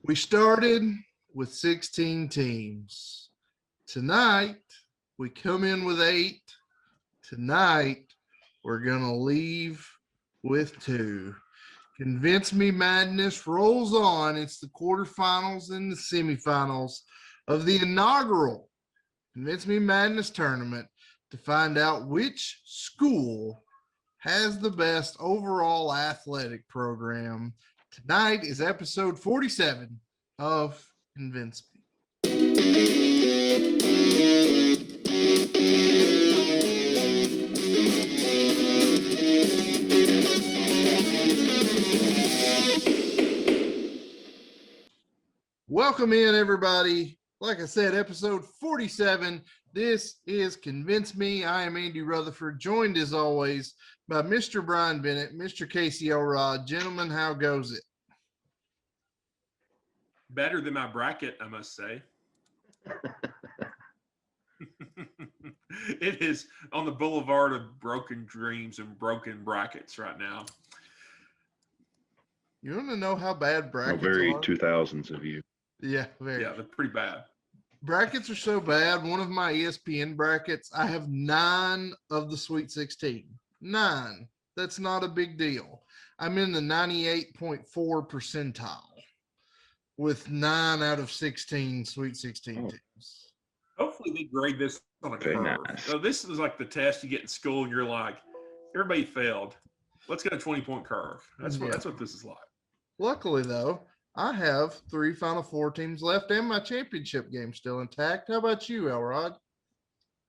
We started with 16 teams. Tonight, we come in with 8. Tonight, we're going to leave with 2. Convince Me Madness rolls on. It's the quarterfinals and the semifinals of the inaugural Convince Me Madness tournament to find out which school has the best overall athletic program. Tonight is episode 47 of Convince Me. Welcome in, everybody. Like I said, episode 47. This is Convince Me. I am Andy Rutherford, joined as always by Mr. Brian Bennett, Mr. Casey Elrod. Gentlemen, how goes it? Better than my bracket, I must say. It is on the boulevard of broken dreams and broken brackets right now. You want to know how bad brackets very are? 2000s of you. Yeah, very. Yeah, they're pretty bad. Brackets are so bad. One of my ESPN brackets, I have 9 of the Sweet 16. 9. That's not a big deal. I'm in the 98.4 percentile with 9 out of 16 Sweet 16 teams. Hopefully they grade this on a Very curve. nice. So this is like the test you get in school and you're like, everybody failed. Let's get a 20-point curve. That's what this is like. Luckily, though, I have 3 Final Four teams left and my championship game still intact. How about you, Elrod?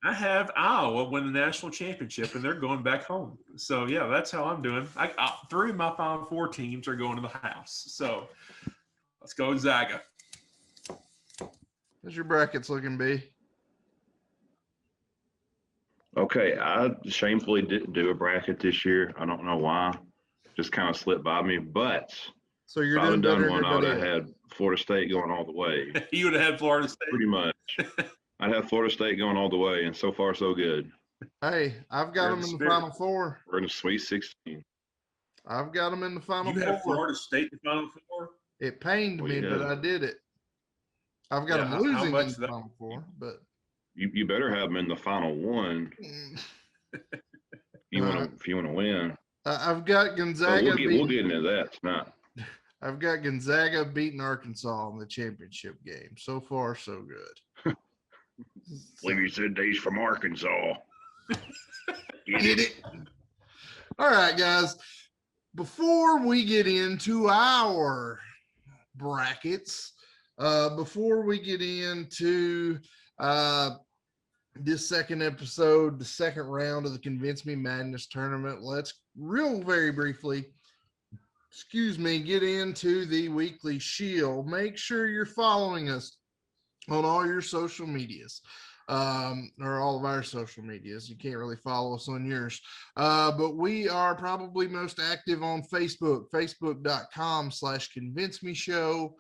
I have Iowa win the national championship, and they're going back home. So, yeah, that's how I'm doing. 3 of my Final Four teams are going to the house. So, let's go Zaga. How's your brackets looking, B? Okay, I shamefully didn't do a bracket this year. I don't know why. Just kind of slipped by me. But So you're if I would doing have better done than one, I would everybody have else. had Florida State going all the way. You would have had Florida State. Pretty much. I'd have Florida State going all the way, and so far, so good. Hey, I've got them in the Final Four. We're in the Sweet 16. I've got them in the Final You Four. have Florida State in the Final Four? It pained me, yeah. but I did it. I've got them how losing in much the that- Final Four, but You better have them in the final one if you want to win. I've got So Gonzaga. we'll get into that tonight. I've got Gonzaga beating Arkansas in the championship game. So far, so good. Believe you said these from Arkansas. Get it? All right, guys. Before we get into our brackets, before we get into this second episode, the second round of the Convince Me Madness tournament, let's very briefly, get into the weekly shield. Make sure you're following us on all your social medias, or all of our social medias. You can't really follow us on yours, but we are probably most active on Facebook, facebook.com/Convince Me Show.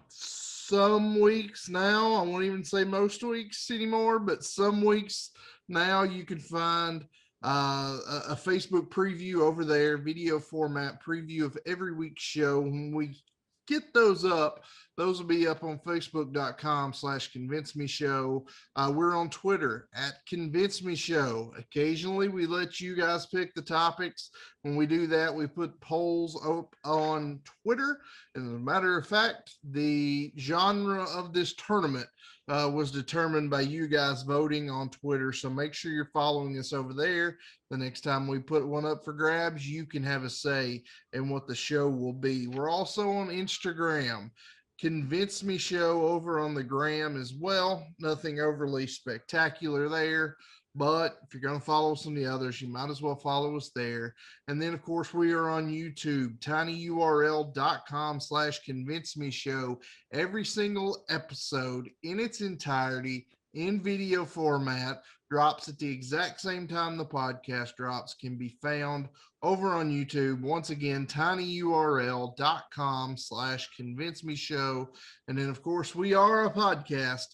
Some weeks now, I won't even say most weeks anymore, but some weeks now you can find a Facebook preview over there, video format preview of every week's show. When we get those up, those will be up on facebook.com/Convince Me Show. We're on Twitter @Convince Me Show. Occasionally we let you guys pick the topics. When we do that, we put polls up on Twitter. And as a matter of fact, the genre of this tournament was determined by you guys voting on Twitter. So make sure you're following us over there. The next time we put one up for grabs, you can have a say in what the show will be. We're also on Instagram, Convince Me Show over on the gram as well. Nothing overly spectacular there, but if you're going to follow us on the others, you might as well follow us there. And then, of course, we are on YouTube, tinyurl.com/Convince Me Show. Every single episode in its entirety in video format drops at the exact same time the podcast drops, can be found over on YouTube. Once again, tinyurl.com/Convince Me Show. And then, of course, we are a podcast.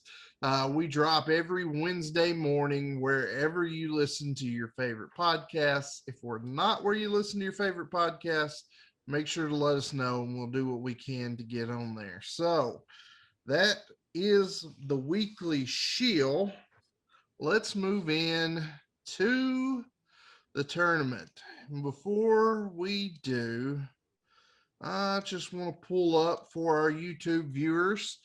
We drop every Wednesday morning wherever you listen to your favorite podcasts. If we're not where you listen to your favorite podcasts, make sure to let us know, and we'll do what we can to get on there. So that is the weekly shield. Let's move in to the tournament. And before we do, I just want to pull up for our YouTube viewers.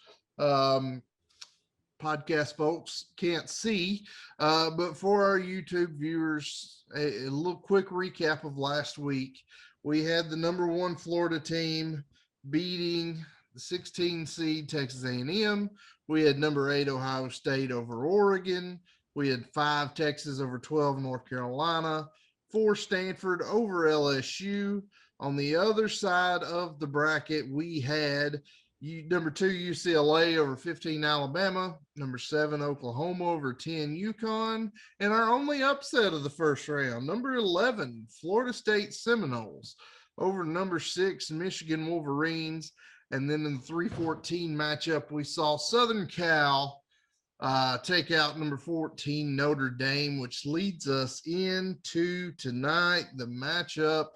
Podcast folks can't see, but for our YouTube viewers, a little quick recap of last week. We had the number 1 Florida team beating the 16 seed Texas A&M. We had number 8 Ohio State over Oregon. We had 5 Texas over 12 North Carolina, 4 Stanford over LSU. On the other side of the bracket, we had number 2 UCLA over 15 Alabama, number 7 Oklahoma over 10 UConn, and our only upset of the first round, number 11 Florida State Seminoles over number 6 Michigan Wolverines. And then in the 3-14 matchup, we saw Southern Cal take out number 14 Notre Dame, which leads us into tonight, the matchup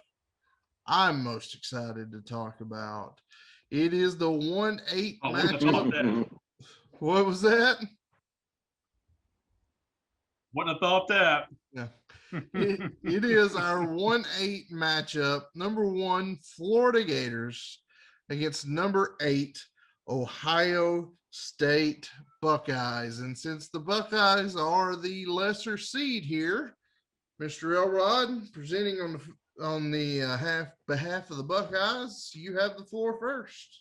I'm most excited to talk about. It is the 1-8 matchup. What was that? Wouldn't have thought that. Yeah. It is our 1-8 matchup. Number 1 Florida Gators against number 8 Ohio State Buckeyes. And since the Buckeyes are the lesser seed here, Mr. Elrod, presenting on the behalf of the Buckeyes, you have the floor first.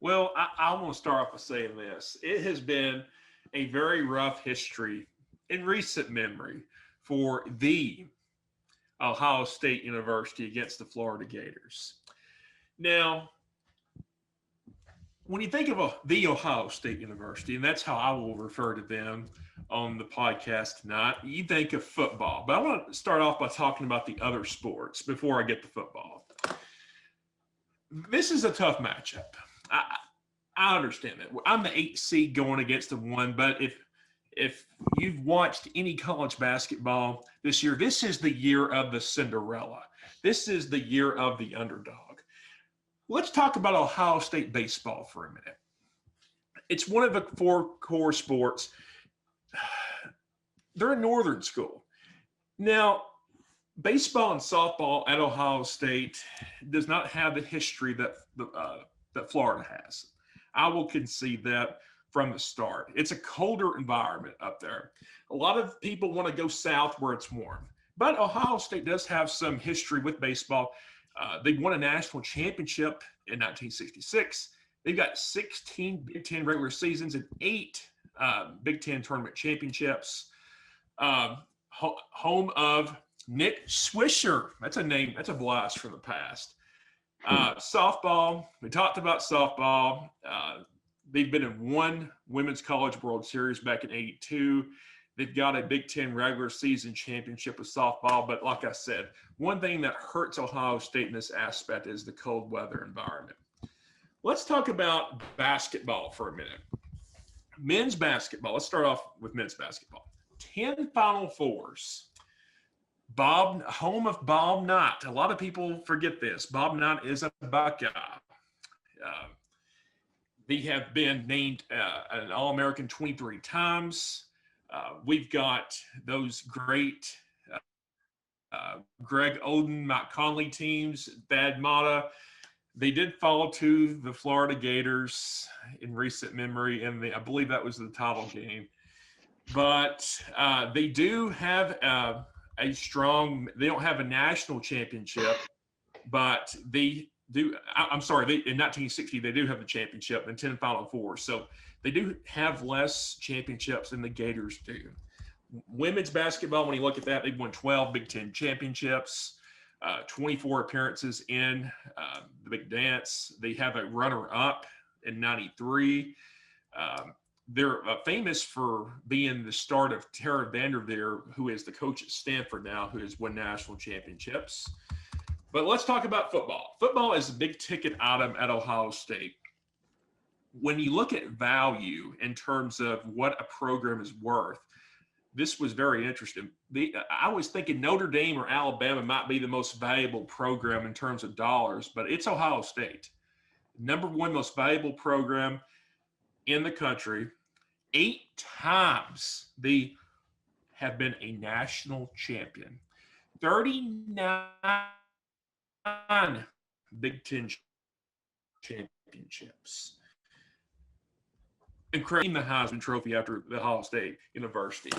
Well, I want to start off by saying this. It has been a very rough history in recent memory for the Ohio State University against the Florida Gators. Now, when you think of the Ohio State University, and that's how I will refer to them on the podcast tonight, you think of football. But I want to start off by talking about the other sports before I get to football. This is a tough matchup. I understand that. I'm the 8 seed going against the 1, but if you've watched any college basketball this year, this is the year of the Cinderella. This is the year of the underdog. Let's talk about Ohio State baseball for a minute. It's one of the 4 core sports. They're a northern school. Now, baseball and softball at Ohio State does not have the history that Florida has. I will concede that from the start. It's a colder environment up there. A lot of people want to go south where it's warm. But Ohio State does have some history with baseball. They won a national championship in 1966. They've got 16 Big Ten regular seasons and 8 Big Ten tournament championships. Home of Nick Swisher. That's a name. That's a blast from the past. Softball. We talked about softball. They've been in 1 Women's College World Series back in '82. They've got a Big Ten regular season championship with softball. But like I said, one thing that hurts Ohio State in this aspect is the cold weather environment. Let's talk about basketball for a minute. Men's basketball. Let's start off with men's basketball. 10 Final Fours. Home of Bob Knight. A lot of people forget this. Bob Knight is a Buckeye. They have been named an All-American 23 times. We've got those great Greg Oden, Mike Conley teams, Thad Matta. They did fall to the Florida Gators in recent memory, and I believe that was the title game. But they do have a strong – they don't have a national championship, but they do – I'm sorry, in 1960 they do have the championship and 10 Final Fours. So they do have less championships than the Gators do. Women's basketball, when you look at that, they've won 12 Big Ten championships, 24 appearances in the Big Dance. They have a runner-up in '93. They're famous for being the start of Tara Vanderveer, who is the coach at Stanford now, who has won national championships. But let's talk about football. Football is a big-ticket item at Ohio State. When you look at value in terms of what a program is worth, this was very interesting. I was thinking Notre Dame or Alabama might be the most valuable program in terms of dollars, but it's Ohio State. Number one most valuable program in the country. 8 times they have been a national champion. 39 Big Ten championships. And creating the Heisman Trophy after the Ohio State University.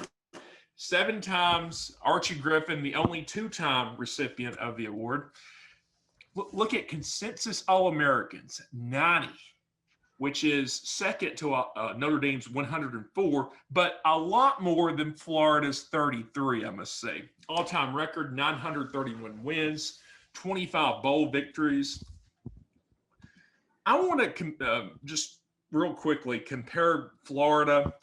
7 times Archie Griffin, the only 2-time recipient of the award. Look at consensus All-Americans, 90, which is second to Notre Dame's 104, but a lot more than Florida's 33, I must say. All-time record, 931 wins, 25 bowl victories. I want to just real quickly compare Florida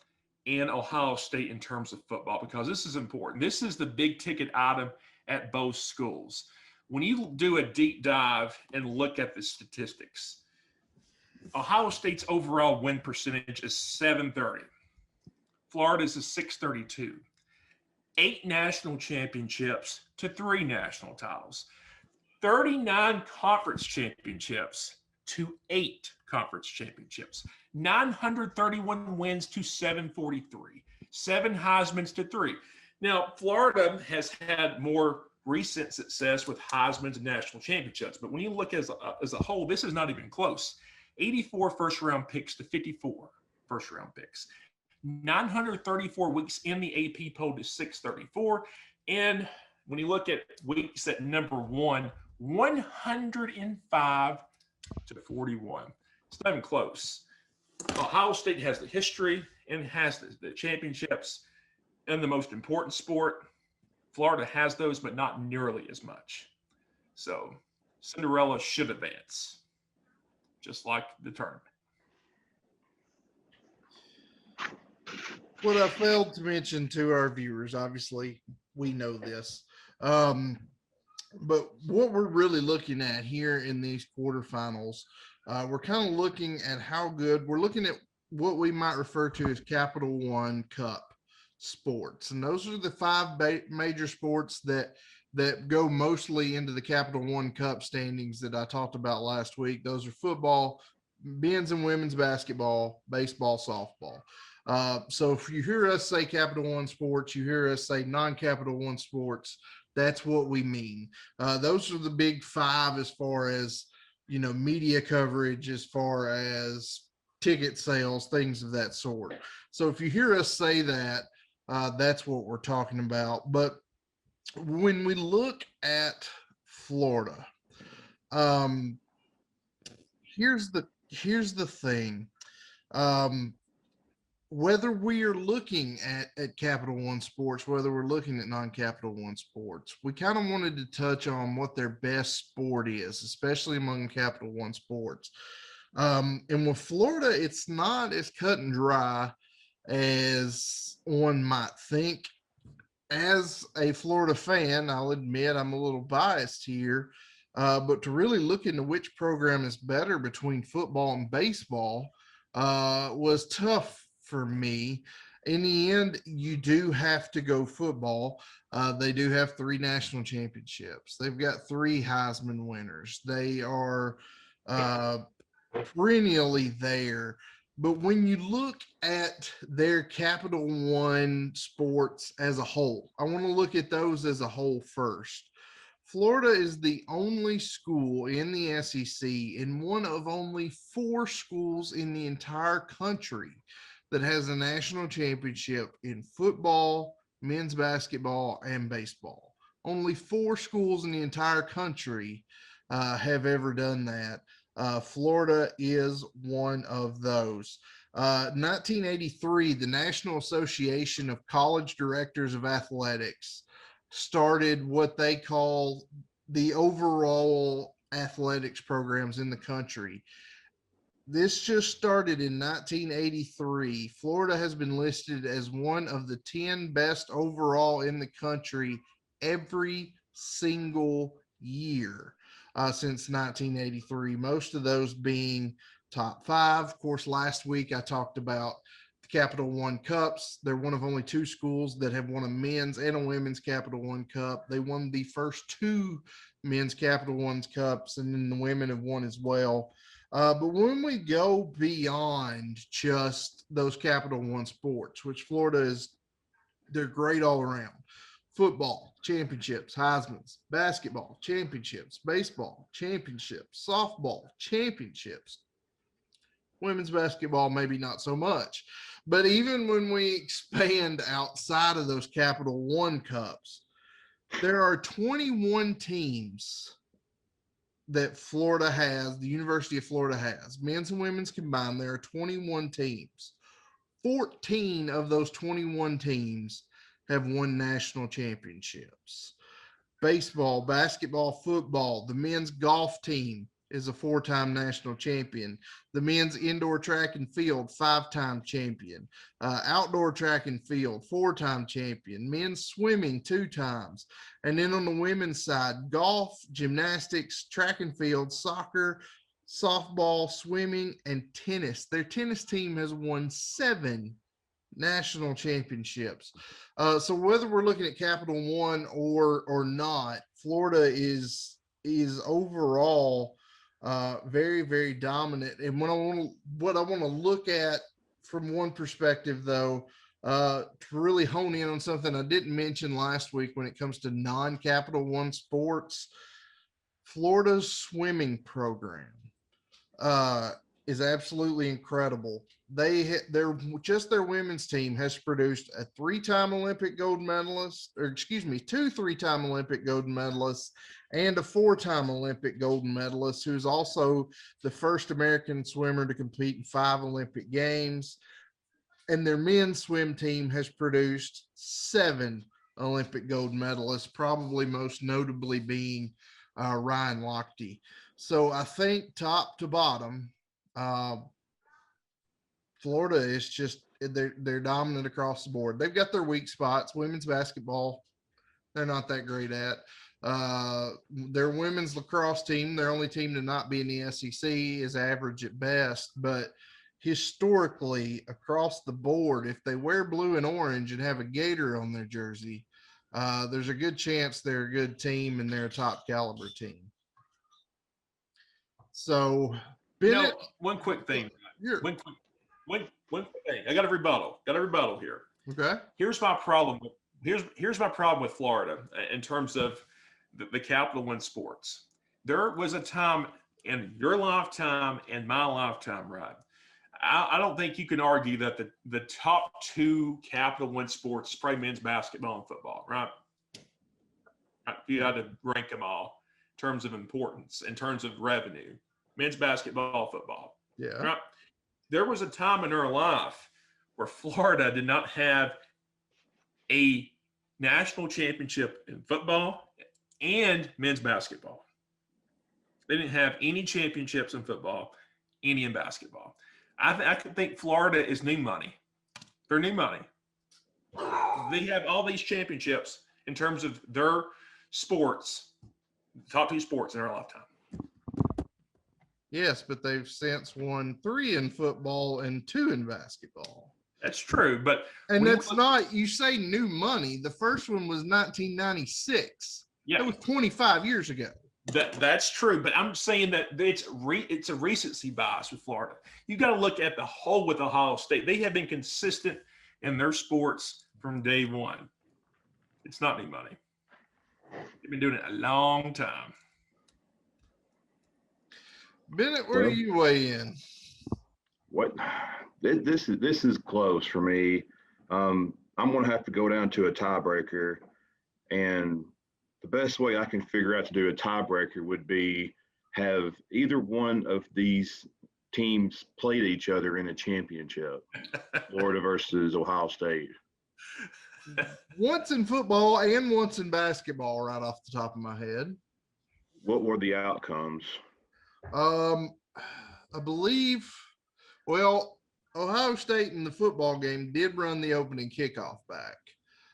and Ohio State in terms of football, because this is important. This is the big ticket item at both schools. When you do a deep dive and look at the statistics, Ohio State's overall win percentage is 730. Florida's is 632. 8 national championships to 3 national titles. 39 conference championships to 8 conference championships. 931 wins to 743. 7 Heismans to 3. Now, Florida has had more recent success with Heismans and national championships, but when you look as a whole, this is not even close. 84 first-round picks to 54 first-round picks. 934 weeks in the AP poll to 634. And when you look at weeks at number 1, 105 to 41. It's not even close. Ohio State has the history and has the championships in the most important sport. Florida has those, but not nearly as much. So Cinderella should advance, just like the tournament. What I failed to mention to our viewers, obviously we know this, but what we're really looking at here in these quarterfinals, we're kind of looking at how good, we're looking at what we might refer to as Capital One Cup sports. And those are the 5 major sports that go mostly into the Capital One Cup standings that I talked about last week. Those are football, men's and women's basketball, baseball, softball. So if you hear us say Capital One sports, you hear us say non-Capital One sports, that's what we mean. Those are the big 5 as far as, media coverage, as far as ticket sales, things of that sort. So if you hear us say that, that's what we're talking about. But when we look at Florida, here's the thing. Whether we are looking at Capital One sports, whether we're looking at non-Capital One sports, we kind of wanted to touch on what their best sport is, especially among Capital One sports. And with Florida, it's not as cut and dry as one might think. As a Florida fan, I'll admit I'm a little biased here, but to really look into which program is better between football and baseball was tough for me. In the end, you do have to go football. They do have 3 national championships. They've got 3 Heisman winners. They are perennially there. But when you look at their Capital One sports as a whole, I want to look at those as a whole first. Florida is the only school in the SEC and one of only 4 schools in the entire country that has a national championship in football, men's basketball, and baseball. Only 4 schools in the entire country have ever done that. Florida is one of those. 1983, the National Association of College Directors of Athletics started what they call the overall athletics programs in the country. This just started in 1983. Florida has been listed as one of the 10 best overall in the country every single year since 1983. Most of those being top 5. Of course, last week I talked about Capital One Cups. They're one of only 2 schools that have won a men's and a women's Capital One Cup. They won the first 2 men's Capital One's Cups, and then the women have won as well. But when we go beyond just those Capital One sports, which Florida is, they're great all around. Football, championships, Heisman's, basketball, championships, baseball, championships, softball, championships. Women's basketball, maybe not so much. But even when we expand outside of those Capital One Cups, there are 21 teams that Florida has, the University of Florida has. Men's and women's combined, there are 21 teams. 14 of those 21 teams have won national championships. Baseball, basketball, football, the men's golf team is a 4-time national champion. The men's indoor track and field, 5-time champion. Outdoor track and field, 4-time champion. Men's swimming, 2 times. And then on the women's side, golf, gymnastics, track and field, soccer, softball, swimming, and tennis. Their tennis team has won 7 national championships. So whether we're looking at Capital One or not, Florida is overall very, very dominant. And what I want to look at from one perspective, though, to really hone in on something I didn't mention last week when it comes to non-Capital One sports, Florida's swimming program is absolutely incredible. Their women's team has produced a 3-time Olympic gold medalist, 2 3-time Olympic gold medalists, and a 4-time Olympic gold medalist, who's also the first American swimmer to compete in 5 Olympic Games. And their men's swim team has produced 7 Olympic gold medalists, probably most notably being Ryan Lochte. So I think top to bottom, Florida is just, they're dominant across the board. They've got their weak spots. Women's basketball, they're not that great at. Their women's lacrosse team, their only team to not be in the SEC, is average at best. But historically, across the board, if they wear blue and orange and have a gator on their jersey, there's a good chance they're a good team and they're a top caliber team. So, Bennett, one quick thing. One quick thing. I got a rebuttal. Here. Okay. Here's my problem with Florida in terms of the Capital One sports. There was a time in your lifetime and my lifetime, right? I don't think you can argue that the top 2 Capital One sports is probably men's basketball and football, right? You had to rank them all in terms of importance, in terms of revenue. Men's basketball, football. Yeah. Right? There was a time in our life where Florida did not have a national championship in football and men's basketball. They didn't have any championships in football, any in basketball. I think Florida is new money. They're new money. They have all these championships in terms of their sports, top 2 sports in our lifetime. Yes, but they've since won 3 in football and 2 in basketball. That's true, but that's not, you say new money. The first one was 1996. Yeah, that was 25 years ago. That's true, but I'm saying that it's a recency bias with Florida. You got to look at the whole with Ohio State. They have been consistent in their sports from day one. It's not new money. They've been doing it a long time. Bennett, where do you weigh in? What this is close for me. I'm gonna have to go down to a tiebreaker, and the best way I can figure out to do a tiebreaker would be have either one of these teams played each other in a championship. Florida versus Ohio State. Once in football and once in basketball, right off the top of my head. What were the outcomes? I believe, Ohio State in the football game did run the opening kickoff back.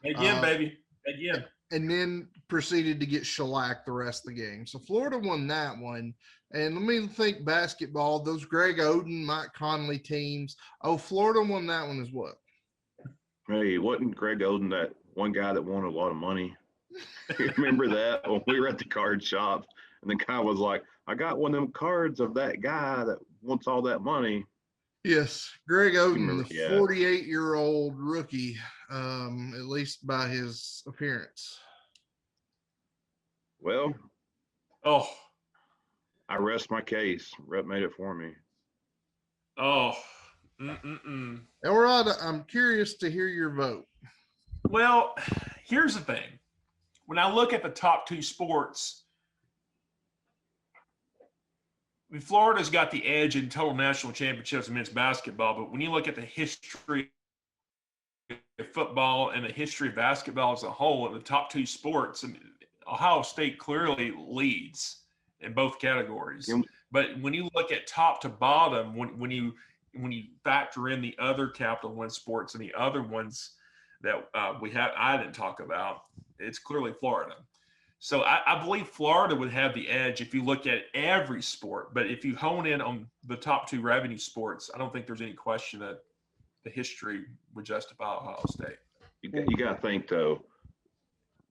Again, baby. Again. And then proceeded to get shellacked the rest of the game. So Florida won that one. And let me think basketball, those Greg Oden, Mike Conley teams. Oh, Florida won that one as well. Hey, wasn't Greg Oden that one guy that won a lot of money? You remember that when we were at the card shop and the guy was like, I got one of them cards of that guy that wants all that money. Yes, Greg Oden, remember, the yeah. 48-year-old rookie, at least by his appearance. Well, I rest my case. Rep made it for me. Oh. Elrod, I'm curious to hear your vote. Well, here's the thing. When I look at the top two sports, I mean, Florida's got the edge in total national championships in men's basketball, but when you look at the history of football and the history of basketball as a whole, in the top two sports, I mean, Ohio State clearly leads in both categories. Yeah. But when you look at top to bottom, when you factor in the other Capital One sports and the other ones that I didn't talk about, it's clearly Florida. So I believe Florida would have the edge if you look at every sport. But if you hone in on the top two revenue sports, I don't think there's any question that the history would justify Ohio State. You got to think, though,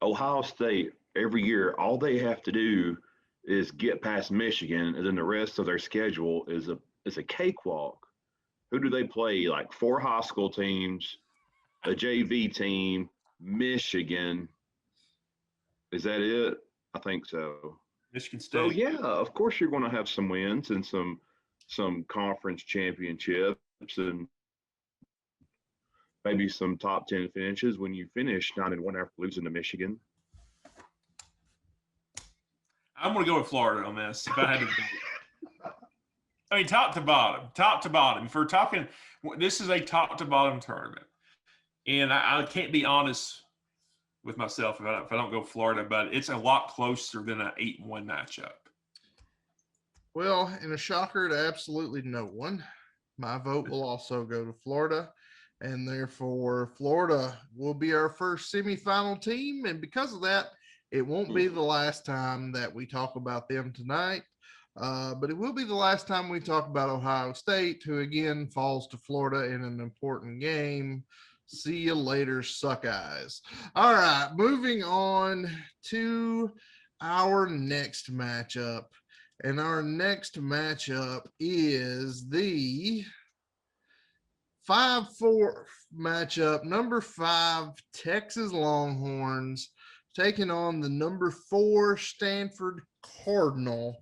Ohio State, every year, all they have to do is get past Michigan, and then the rest of their schedule is a cakewalk. Who do they play? Like 4 high school teams, a JV team, Michigan. Is that it? I think so. Michigan State. So yeah, of course you're going to have some wins and some conference championships and maybe some top 10 finishes when you finish 9-1 after losing to Michigan. I'm going to go with Florida on this. If I had to, I mean, top to bottom. If we're talking, this is a top to bottom tournament, and I can't be honest with myself if I don't go Florida, but it's a lot closer than an 8-1 matchup. Well, in a shocker to absolutely no one, my vote will also go to Florida, and therefore Florida will be our first semifinal team. And because of that, it won't be the last time that we talk about them tonight, but it will be the last time we talk about Ohio State, who again falls to Florida in an important game. See you later, suck eyes. All right, moving on to our next matchup. And our next matchup is the 5-4 matchup, number 5 Texas Longhorns taking on the number 4 Stanford Cardinal.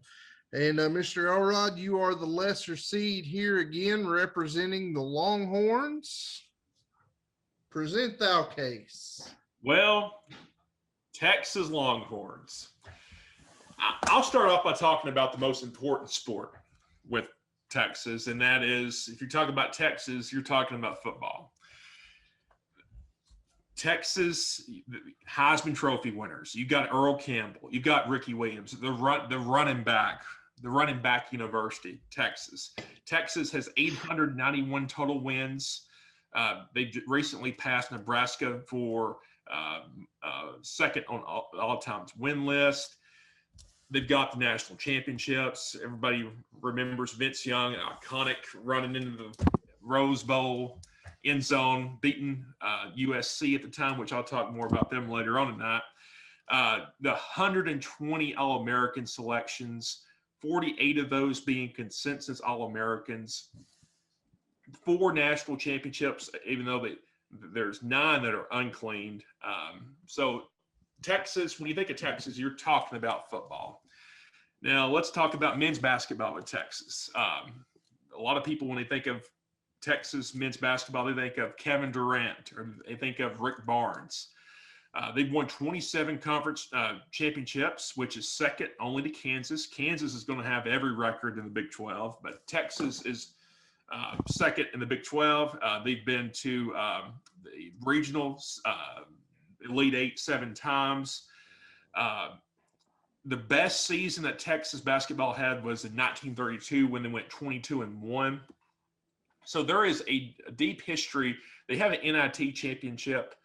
And Mr. Elrod, you are the lesser seed here again, representing the Longhorns. Present thou case. Well, Texas Longhorns. I'll start off by talking about the most important sport with Texas, and that is, if you're talking about Texas, you're talking about football. Texas Heisman Trophy winners. You got Earl Campbell. You got Ricky Williams, the running back university, Texas. Texas has 891 total wins. They recently passed Nebraska for second on all-time win list. They've got the national championships. Everybody remembers Vince Young, an iconic running into the Rose Bowl end zone, beating USC at the time, which I'll talk more about them later on tonight. The 120 All-American selections, 48 of those being consensus All-Americans. 4 national championships, even though there's 9 that are unclaimed. So Texas, when you think of Texas, you're talking about football. Now let's talk about men's basketball with Texas. A lot of people, when they think of Texas men's basketball, they think of Kevin Durant or they think of Rick Barnes. They've won 27 conference championships, which is second only to Kansas. Kansas is going to have every record in the Big 12, but Texas is second in the Big 12. They've been to the regionals, Elite 8 7 times. The best season that Texas basketball had was in 1932 when they went 22-1. So there is a deep history. They have an NIT championship.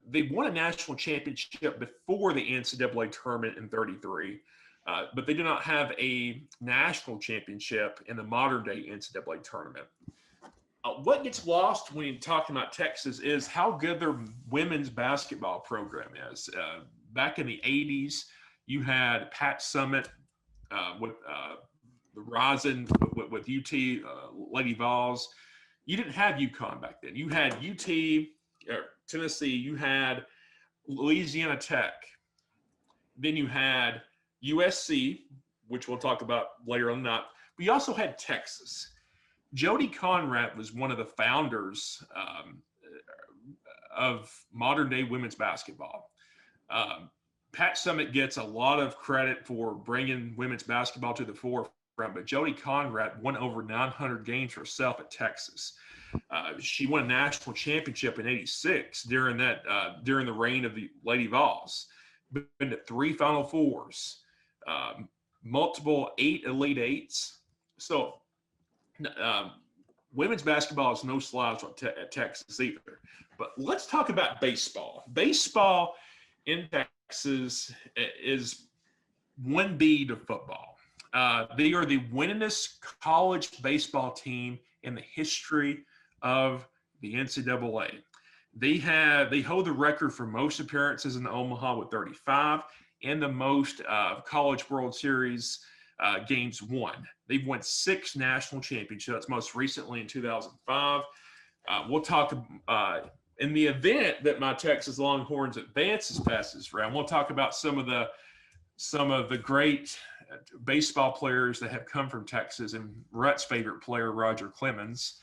they won a national championship before the NCAA tournament in 33, but they do not have a national championship in the modern day NCAA tournament. What gets lost when you're talking about Texas is how good their women's basketball program is. Back in the 80s, you had Pat Summitt with the Rising with UT, Lady Vols. You didn't have UConn back then. You had UT, Tennessee. You had Louisiana Tech. Then you had USC, which we'll talk about later on. Not. But you also had Texas. Jody Conrad was one of the founders of modern day women's basketball. Pat Summitt gets a lot of credit for bringing women's basketball to the forefront, but Jody Conrad won over 900 games herself at Texas. She won a national championship in '86 during the reign of the Lady Vols. Been to 3 Final Fours, multiple 8 Elite Eights. So women's basketball is no slouch at Texas either. But let's talk about baseball. Baseball in Texas is 1B to football. They are the winningest college baseball team in the history of the NCAA. They hold the record for most appearances in Omaha with 35 and the most College World Series games won. They've won 6 national championships, most recently in 2005. We'll talk in the event that my Texas Longhorns advances past this round. We'll talk about some of the great baseball players that have come from Texas, and Rhett's favorite player, Roger Clemens.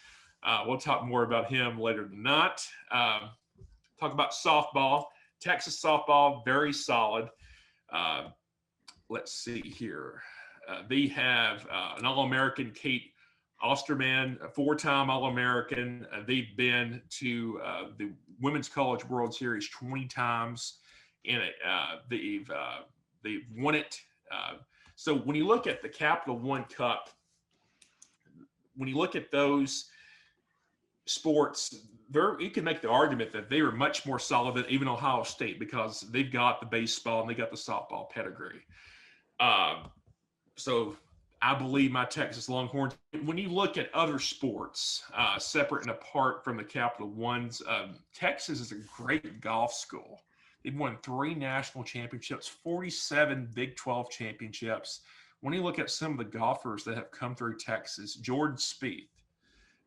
We'll talk more about him later tonight. Talk about softball. Texas softball, very solid. Let's see here. They have an All-American, Kate Osterman, a 4-time All-American. They've been to the Women's College World Series 20 times in it. They've won it. So when you look at the Capital One Cup, when you look at those sports, you can make the argument that they are much more solid than even Ohio State because they've got the baseball and they got the softball pedigree. So I believe my Texas Longhorns. When you look at other sports, separate and apart from the Capital Ones, Texas is a great golf school. They've won 3 national championships, 47 Big 12 championships. When you look at some of the golfers that have come through Texas, Jordan Spieth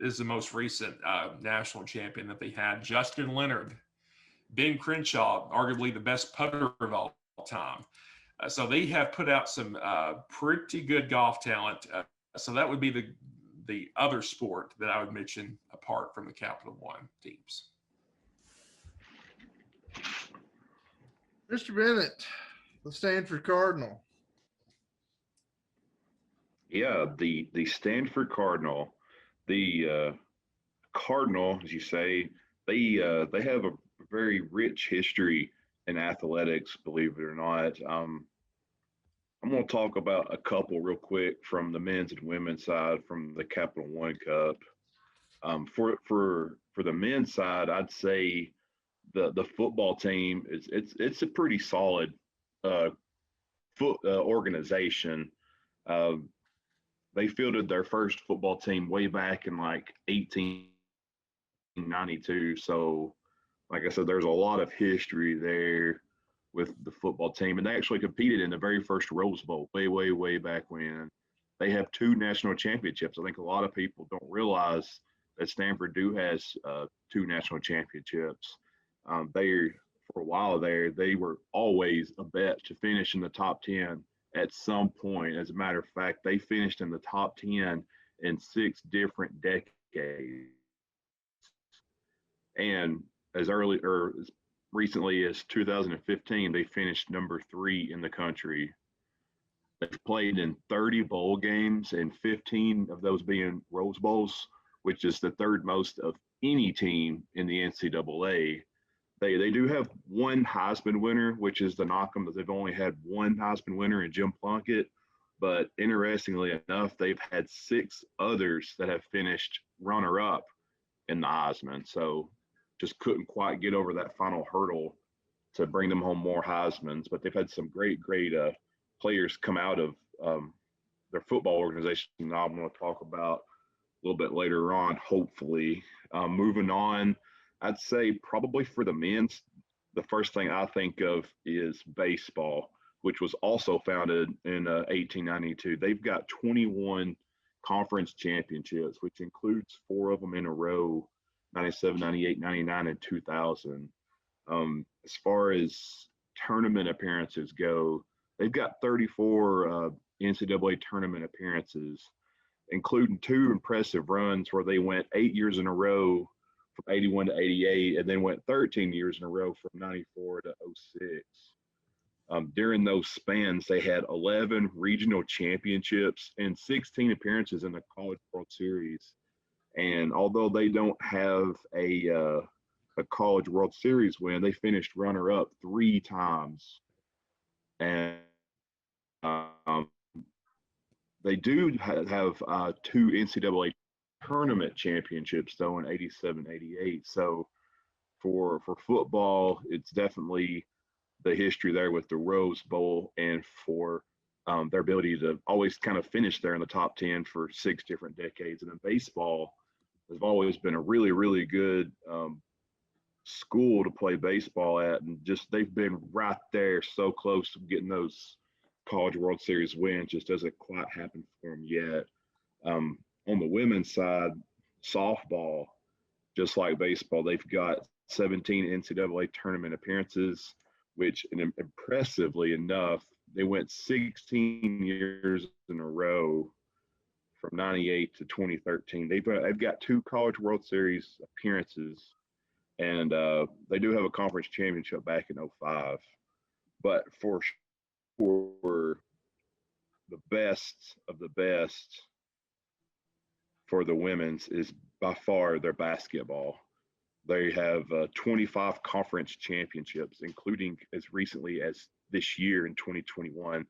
is the most recent national champion that they had. Justin Leonard, Ben Crenshaw, arguably the best putter of all time. So they have put out some pretty good golf talent. So that would be the other sport that I would mention apart from the Capital One teams. Mr. Bennett, the Stanford Cardinal. Yeah, the Stanford Cardinal. The Cardinal, as you say, they have a very rich history in athletics, believe it or not. I'm going to talk about a couple real quick from the men's and women's side from the Capital One Cup. For the men's side, I'd say the football team it's a pretty solid organization. They fielded their first football team way back in like 1892. So, like I said, there's a lot of history there with the football team. And they actually competed in the very first Rose Bowl way back when. They have 2 national championships. I think a lot of people don't realize that Stanford has 2 national championships. For a while there, they were always a bet to finish in the top 10 at some point. As a matter of fact, they finished in the top 10 in 6 different decades. And as recently as 2015, they finished number 3 in the country. They've played in 30 bowl games and 15 of those being Rose Bowls, which is the 3rd most of any team in the NCAA. They do have 1 Heisman winner, which is the knock them that they've only had 1 Heisman winner in Jim Plunkett. But interestingly enough, they've had 6 others that have finished runner-up in the Heisman. So just couldn't quite get over that final hurdle to bring them home more Heismans. But they've had some great players come out of their football organization that I'm going to talk about a little bit later on, hopefully. Moving on, I'd say probably for the men's, the first thing I think of is baseball, which was also founded in 1892. They've got 21 conference championships, which includes 4 of them in a row, 97, 98, 99, and 2000. As far as tournament appearances go, they've got 34 NCAA tournament appearances, including 2 impressive runs where they went 8 years in a row from 81 to 88, and then went 13 years in a row from 94 to 06. During those spans, they had 11 regional championships and 16 appearances in the College World Series. And although they don't have a College World Series win, they finished runner-up 3 times. And they do have 2 NCAA tournament championships, though, in 87, 88. So for football, it's definitely the history there with the Rose Bowl, and for their ability to always kind of finish there in the top 10 for 6 different decades. And in baseball, they've always been a really, really good school to play baseball at, and just they've been right there so close to getting those College World Series wins. Just doesn't quite happen for them yet. On the women's side, softball, just like baseball, they've got 17 NCAA tournament appearances, which impressively enough, they went 16 years in a row from 98 to 2013. They've got 2 College World Series appearances, and they do have a conference championship back in 05. But for the best of the best for the women's is by far their basketball. They have 25 conference championships, including as recently as this year in 2021.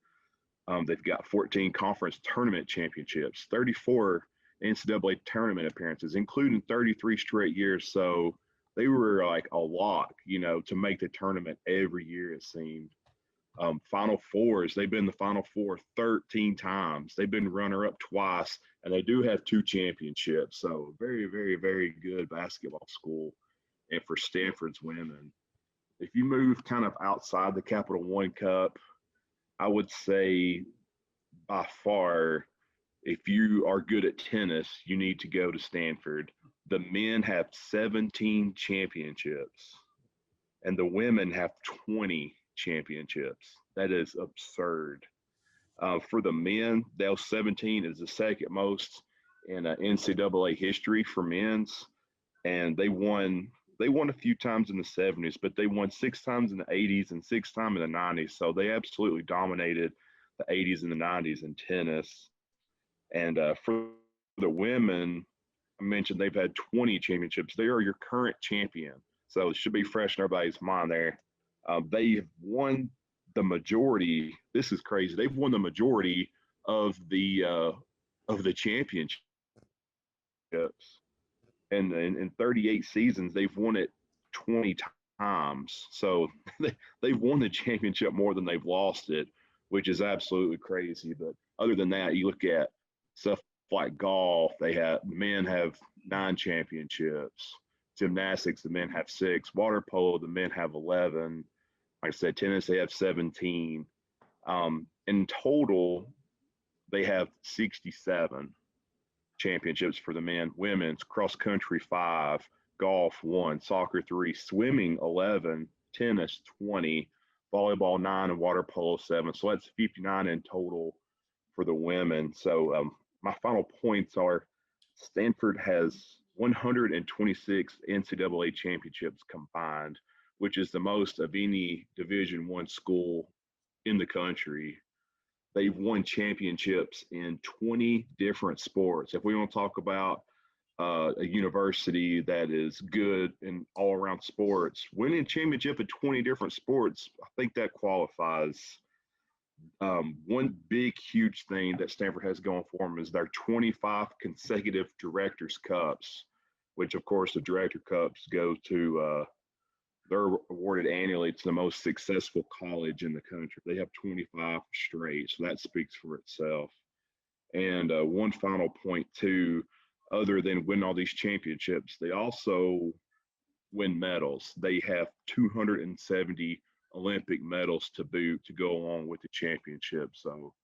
They've got 14 conference tournament championships, 34 NCAA tournament appearances, including 33 straight years. So they were like a lock, to make the tournament every year, it seemed. Final Fours, they've been the Final Four 13 times. They've been runner-up twice, and they do have 2 championships. So very, very, very good basketball school. And for Stanford's women, if you move kind of outside the Capital One Cup, I would say by far, if you are good at tennis, you need to go to Stanford. The men have 17 championships, and the women have 20 championships. That is absurd. For the men, those 17 is the second most in NCAA history for men's, and they won a few times in the 70s, but they won 6 times in the 80s and 6 times in the 90s. So they absolutely dominated the 80s and the 90s in tennis. And for the women, I mentioned they've had 20 championships. They are your current champion. So it should be fresh in everybody's mind there. They've won the majority. This is crazy. They've won the majority of the championships. And in 38 seasons, they've won it 20 times. So they've won the championship more than they've lost it, which is absolutely crazy. But other than that, you look at stuff like golf, the men have 9 championships. Gymnastics, the men have 6. Water polo, the men have 11. Like I said, tennis, they have 17. In total, they have 67 championships for the men. Women's cross country 5, golf 1, soccer 3, swimming 11, tennis 20, volleyball 9, and water polo 7. So that's 59 in total for the women. So my final points are Stanford has 126 NCAA championships combined, which is the most of any Division I school in the country. They've won championships in 20 different sports. If we want to talk about a university that is good in all around sports, winning a championship in 20 different sports, I think that qualifies. One big, huge thing that Stanford has going for them is their 25 consecutive Directors' Cups, which of course the Director Cups go to. They're awarded annually to the most successful college in the country. They have 25 straight, so that speaks for itself. And one final point too, other than winning all these championships, they also win medals. They have 270 Olympic medals to boot to go along with the championship. So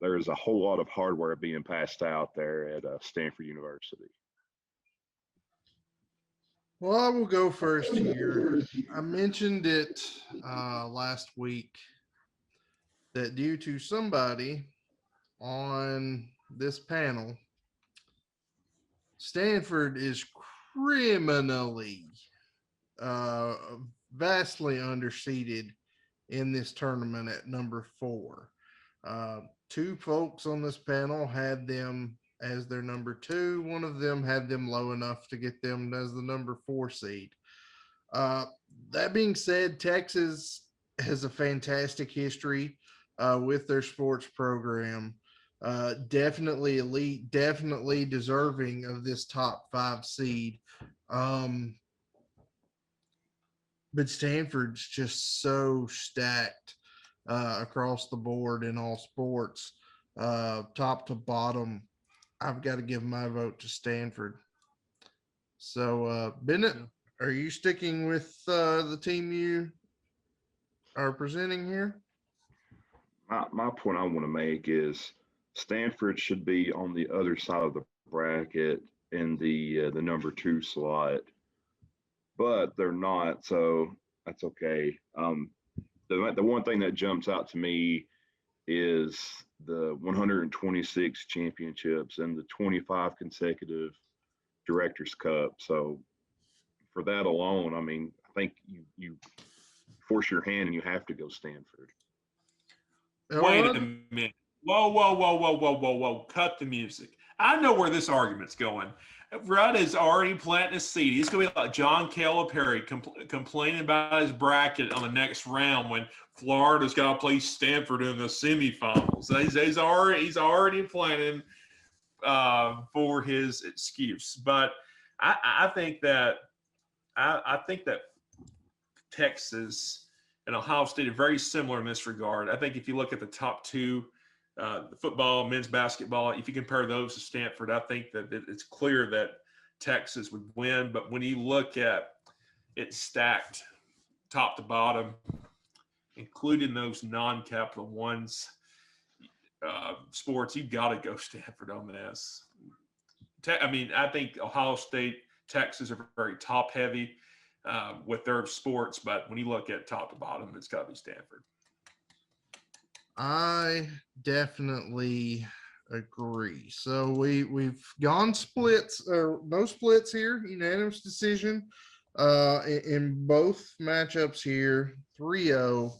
there's a whole lot of hardware being passed out there at Stanford University. Well, I will go first here. I mentioned it last week that due to somebody on this panel, Stanford is criminally vastly underseeded in this tournament at number 4. Two folks on this panel had them as their number 2. One of them had them low enough to get them as the number 4 seed. That being said, Texas has a fantastic history with their sports program. Definitely elite, definitely deserving of this top 5 seed. But Stanford's just so stacked across the board in all sports, top to bottom. I've got to give my vote to Stanford. So, Bennett, are you sticking with the team you are presenting here? My point I want to make is Stanford should be on the other side of the bracket in the number 2 slot, but they're not, so that's okay. The one thing that jumps out to me is the 126 championships and the 25 consecutive Directors Cup. So for that alone, I mean, I think you force your hand and you have to go Stanford. Wait a minute. Whoa. Cut the music. I know where this argument's going. Rudd is already planting a seed. He's going to be like John Calipari complaining about his bracket on the next round when Florida's got to play Stanford in the semifinals. He's already planning for his excuse. But I think that Texas and Ohio State are very similar in this regard. I think if you look at the top 2, the football, men's basketball, if you compare those to Stanford, I think that it's clear that Texas would win. But when you look at it stacked top to bottom, including those non-Capital Ones sports, you got to go Stanford on this. I think Ohio State, Texas are very top heavy with their sports, but when you look at top to bottom, it's got to be Stanford. I definitely agree. So we've gone splits, or no splits here, unanimous decision in both matchups here, 3-0.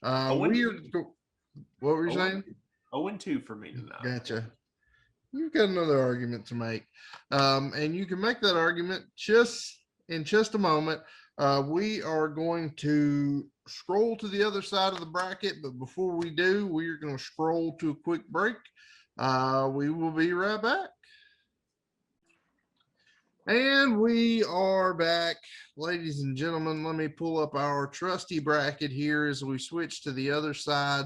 What were you saying? 0-2 for me tonight. Gotcha. You've got another argument to make. And you can make that argument in just a moment. We are going to scroll to the other side of the bracket, but before we do, we're going to scroll to a quick break. We will be right back. And we are back, ladies and gentlemen. Let me pull up our trusty bracket here as we switch to the other side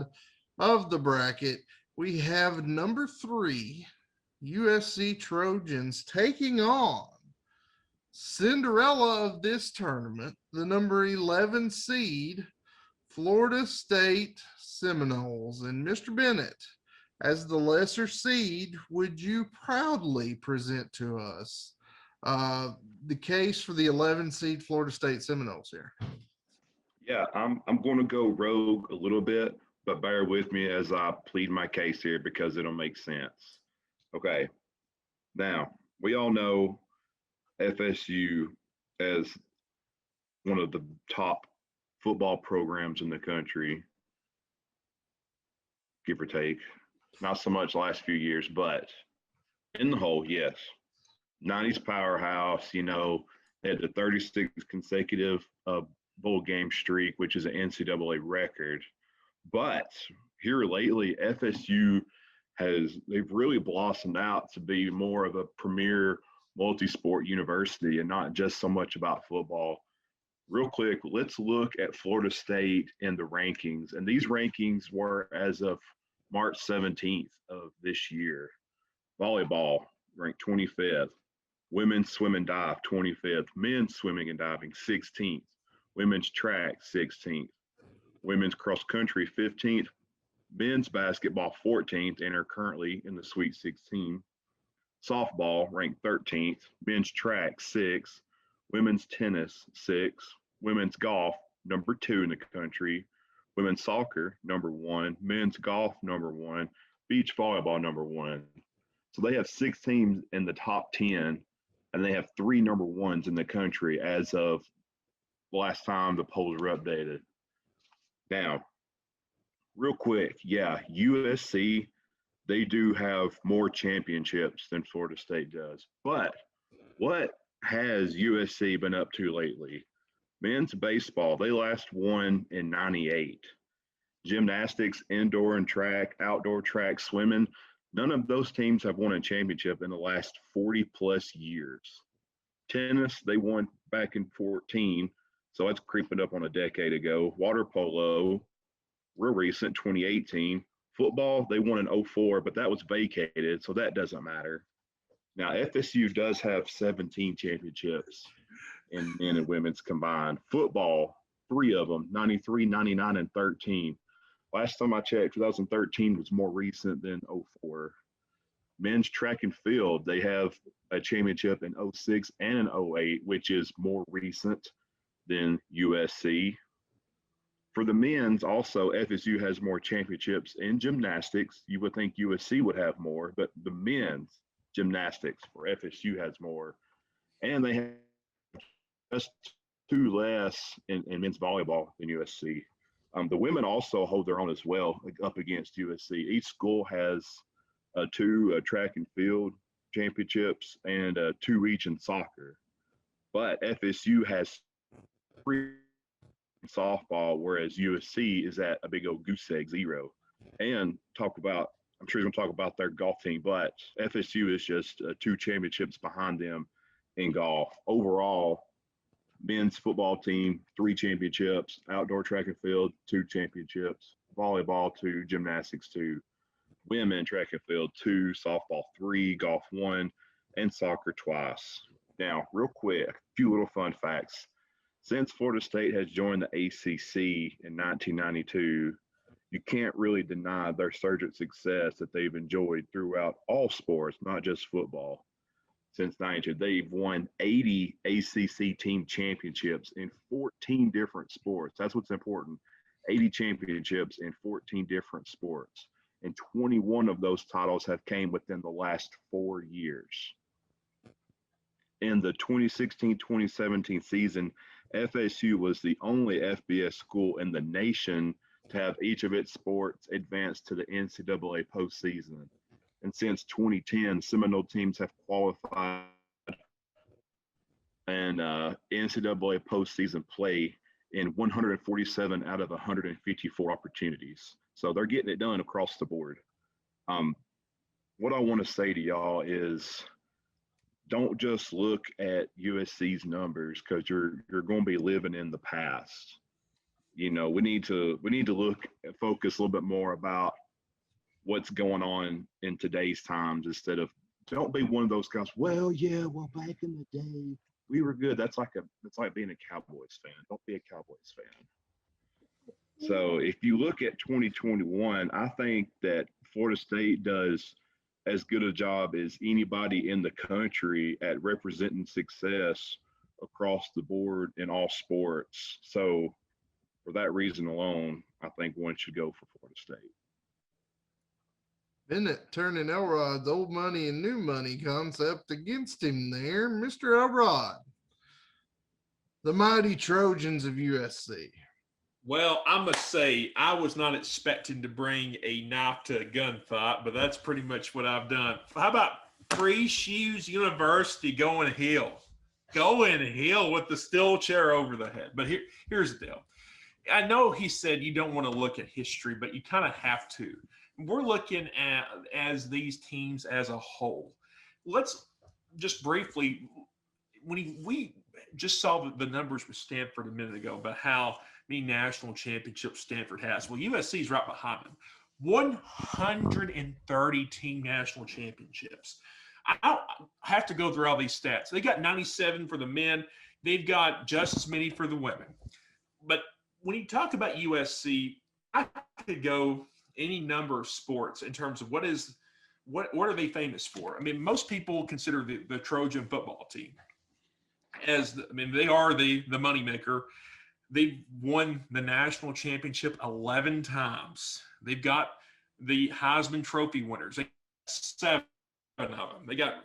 of the bracket. We have number 3, USC Trojans, taking on Cinderella of this tournament, the number 11 seed, Florida State Seminoles. And Mr. Bennett, as the lesser seed, would you proudly present to us the case for the 11 seed Florida State Seminoles here? Yeah, I'm going to go rogue a little bit, but bear with me as I plead my case here because it'll make sense. Okay, now we all know FSU as one of the top football programs in the country, give or take. Not so much last few years, but in the whole, yes. 90s powerhouse, they had the 36 consecutive bowl game streak, which is an NCAA record. But here lately, FSU they've really blossomed out to be more of a premier multi-sport university and not just so much about football. Real quick, let's look at Florida State and the rankings. And these rankings were as of March 17th of this year. Volleyball ranked 25th. Women's swim and dive, 25th. Men's swimming and diving, 16th. Women's track, 16th. Women's cross country, 15th. Men's basketball, 14th, and are currently in the Sweet 16. Softball ranked 13th. Men's track, 6th. Women's tennis, 6th. Women's golf, number 2 in the country. Women's soccer, number 1. Men's golf, number 1. Beach volleyball, number 1. So they have 6 teams in the top 10, and they have 3 number 1s in the country as of the last time the polls were updated. Now, real quick, yeah, USC, they do have more championships than Florida State does. But what has USC been up to lately? Men's baseball, they last won in 98. Gymnastics, indoor and track, outdoor track, swimming, none of those teams have won a championship in the last 40 plus years. Tennis, they won back in 14, so that's creeping up on a decade ago. Water polo, real recent, 2018. Football, they won in 04, but that was vacated, so that doesn't matter. Now, FSU does have 17 championships in men and women's combined. Football, 3 of them, 93, 99, and 13. Last time I checked, 2013 was more recent than 04. Men's track and field, they have a championship in 06 and in 08, which is more recent than USC. For the men's, also, FSU has more championships in gymnastics. You would think USC would have more, but the men's gymnastics for FSU has more. And they have just 2 less in men's volleyball than USC. The women also hold their own as well up against USC. Each school has 2 track and field championships and 2 each in soccer. But FSU has 3 in softball, whereas USC is at a big old goose egg 0. And I'm sure he's going to talk about their golf team, but FSU is just 2 championships behind them in golf. Overall, men's football team, 3 championships, outdoor track and field, 2 championships, volleyball, 2, gymnastics, 2, women track and field, 2, softball, 3, golf, 1, and soccer twice. Now, real quick, a few little fun facts. Since Florida State has joined the ACC in 1992, you can't really deny their surge of success that they've enjoyed throughout all sports, not just football. Since 92, they've won 80 ACC team championships in 14 different sports. That's what's important. 80 championships in 14 different sports. And 21 of those titles have came within the last 4 years. In the 2016-2017 season, FSU was the only FBS school in the nation to have each of its sports advance to the NCAA postseason. And since 2010, Seminole teams have qualified in NCAA postseason play in 147 out of 154 opportunities. So they're getting it done across the board. What I want to say to y'all is don't just look at USC's numbers because you're going to be living in the past. You know, we need to look and focus a little bit more about what's going on in today's times instead of don't be one of those guys. Well, back in the day we were good. That's like being a Cowboys fan. Don't be a Cowboys fan. So if you look at 2021, I think that Florida State does as good a job as anybody in the country at representing success across the board in all sports. So for that reason alone, I think one should go for Florida State. Bennett turning Elrod's old money and new money concept against him there. Mr. Elrod, the mighty Trojans of USC. Well, I must say, I was not expecting to bring a knife to a gunfight, but that's pretty much what I've done. How about Free Shoes University going hill? Going hill with the steel chair over the head. But here's the deal. I know he said you don't want to look at history, but you kind of have to. We're looking at as these teams as a whole. just briefly, we just saw the numbers with Stanford a minute ago about how many national championships Stanford has. Well, USC is right behind them. 130 team national championships. I have to go through all these stats. They got 97 for the men. They've got just as many for the women. But when you talk about USC, I could go any number of sports in terms of what are they famous for? I mean, most people consider the Trojan football team they are the moneymaker. They've won the national championship 11 times. They've got the Heisman Trophy winners. They got 7 of them. They got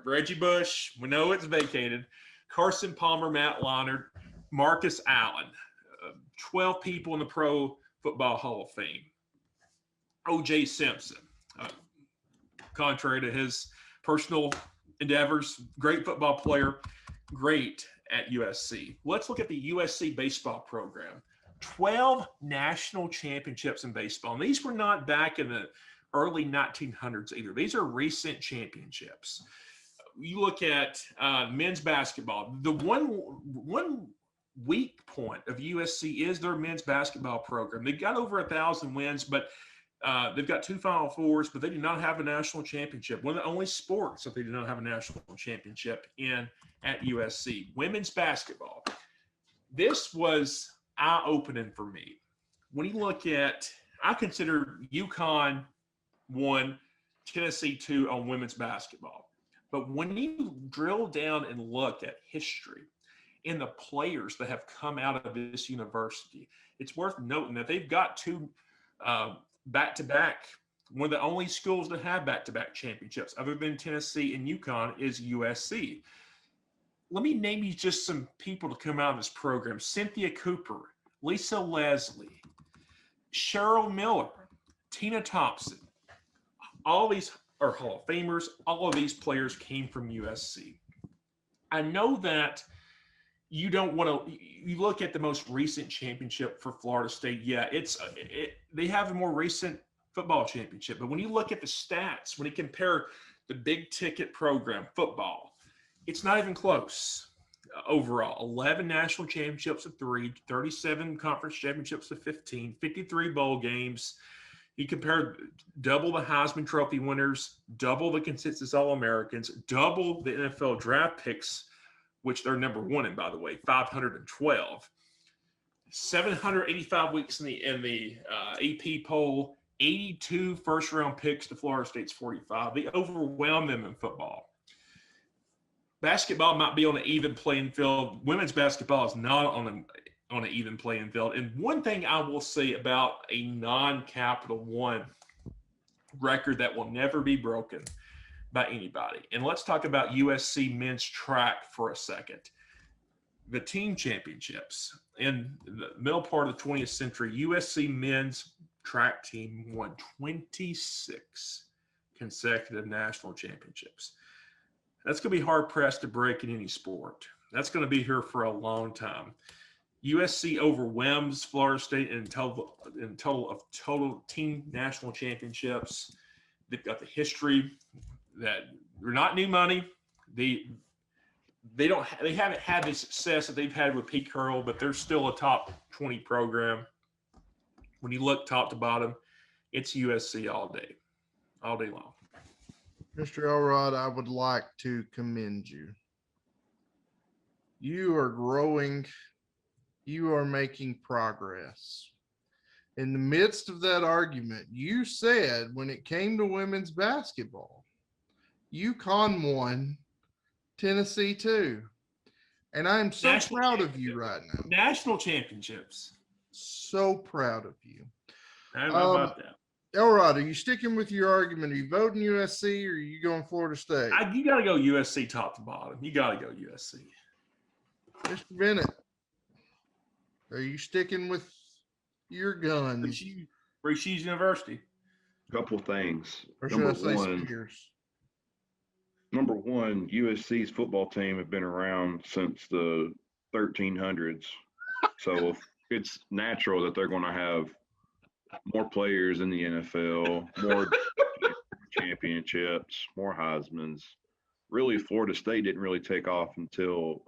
Reggie Bush. We know it's vacated. Carson Palmer, Matt Leinart, Marcus Allen. 12 people in the Pro Football Hall of Fame. O.J. Simpson. Contrary to his personal endeavors, great football player, great at USC. Let's look at the USC baseball program. 12 national championships in baseball. And these were not back in the early 1900s either. These are recent championships. You look at men's basketball. The one weak point of USC is their men's basketball program. They've got over 1,000 wins, but they've got 2 Final Fours, but they do not have a national championship. One of the only sports that they do not have a national championship in at USC. Women's basketball. This was eye-opening for me. When you look at, I consider UConn 1, Tennessee 2 on women's basketball. But when you drill down and look at history and the players that have come out of this university, it's worth noting that they've got 2 back-to-back. One of the only schools that have back-to-back championships other than Tennessee and UConn is USC. Let me name you just some people to come out of this program. Cynthia Cooper, Lisa Leslie, Cheryl Miller, Tina Thompson. All these are Hall of Famers. All of these players came from USC. I know that you don't want to. You look at the most recent championship for Florida State. Yeah, they have a more recent football championship. But when you look at the stats, when you compare the big ticket program, football, it's not even close. Overall, 11 national championships of 3, 37 conference championships of 15, 53 bowl games. You compare double the Heisman Trophy winners, double the consensus All-Americans, double the NFL draft picks, which they're number 1 in, by the way, 512. 785 weeks in the AP poll, 82 first-round picks to Florida State's 45. They overwhelm them in football. Basketball might be on an even playing field. Women's basketball is not on an even playing field. And one thing I will say about a non-Capital One record that will never be broken by anybody. And let's talk about USC men's track for a second. The team championships. In the middle part of the 20th century, USC men's track team won 26 consecutive national championships. That's going to be hard-pressed to break in any sport. That's going to be here for a long time. USC overwhelms Florida State in total team national championships. They've got the history that they're not new money. They haven't had the success that they've had with Pete Carroll, but they're still a top 20 program. When you look top to bottom, it's USC all day long. Mr. Elrod, I would like to commend you. You are growing. You are making progress. In the midst of that argument, you said when it came to women's basketball, UConn won, Tennessee 2. And I am so proud of you right now. National championships. So proud of you. How about that? Elrod, are you sticking with your argument? Are you voting USC or are you going Florida State? You got to go USC top to bottom. You got to go USC. Mr. Bennett, are you sticking with your guns? Rasheed University. Couple things. Or should I say Spears? Number one, USC's football team have been around since the 1300s. So it's natural that they're going to have more players in the NFL, more championships, more Heismans. really Florida State didn't really take off until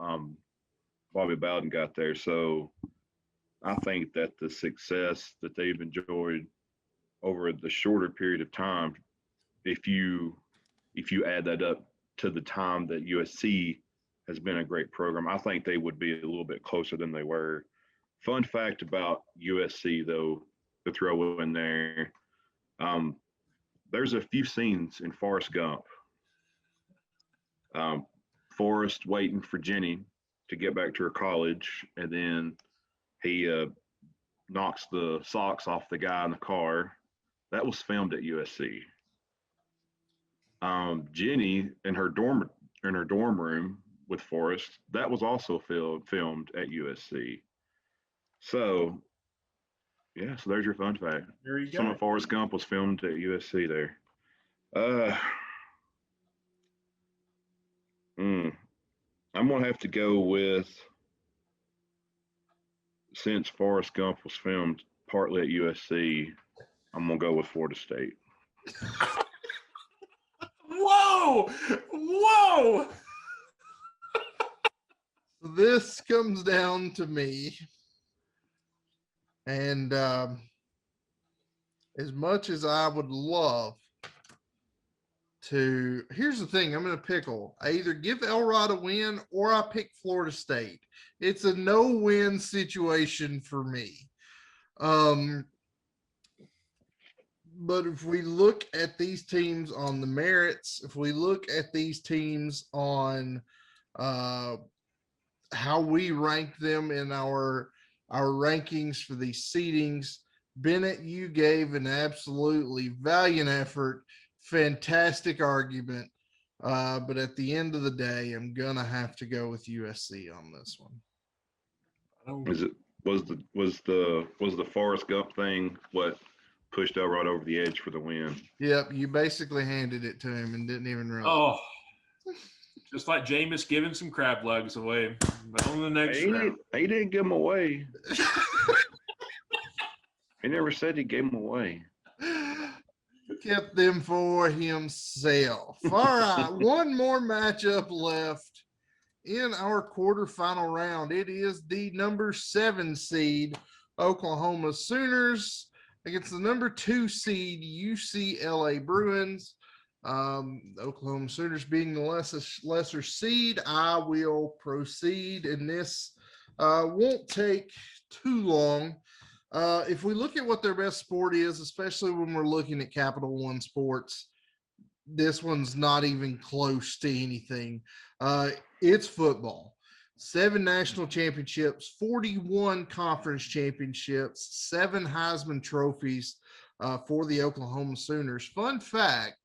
Bobby Bowden got there. So I think that the success that they've enjoyed over the shorter period of time, if you add that up to the time that USC has been a great program, I think they would be a little bit closer than they were. Fun fact about USC, though, to throw in there, there's a few scenes in Forrest Gump. Forrest waiting for Jenny to get back to her college, and then he knocks the socks off the guy in the car. That was filmed at USC. Jenny in her dorm room with Forrest, that was also filmed at USC. So yeah, so there's your fun fact. There you Some go. of Forrest Gump was filmed at USC there. I'm gonna have to go with, since Forrest Gump was filmed partly at USC, I'm gonna go with Florida State. Whoa! Whoa! This comes down to me. And as much as I would love to, here's the thing, I'm in a pickle. I either give Elrod a win or I pick Florida State. It's a no-win situation for me. But if we look at these teams on the merits, if we look at these teams on how we rank them in our rankings for these seedings, Bennett, you gave an absolutely valiant effort, fantastic argument. But at the end of the day, I'm gonna have to go with USC on this one. Was the Forrest Gump thing what pushed Elrod over the edge for the win? Yep, you basically handed it to him and didn't even realize. Oh, just like Jameis giving some crab legs away. But on the next round. He didn't give them away. He never said he gave them away. Kept them for himself. All right, one more matchup left in our quarterfinal round. It is the number 7 seed Oklahoma Sooners against the number 2 seed UCLA Bruins. Oklahoma Sooners being the lesser seed. I will proceed, and this won't take too long. If we look at what their best sport is, especially when we're looking at Capital One Sports, this one's not even close to anything. It's football. 7 national championships, 41 conference championships, 7 Heisman trophies for the Oklahoma Sooners. Fun fact,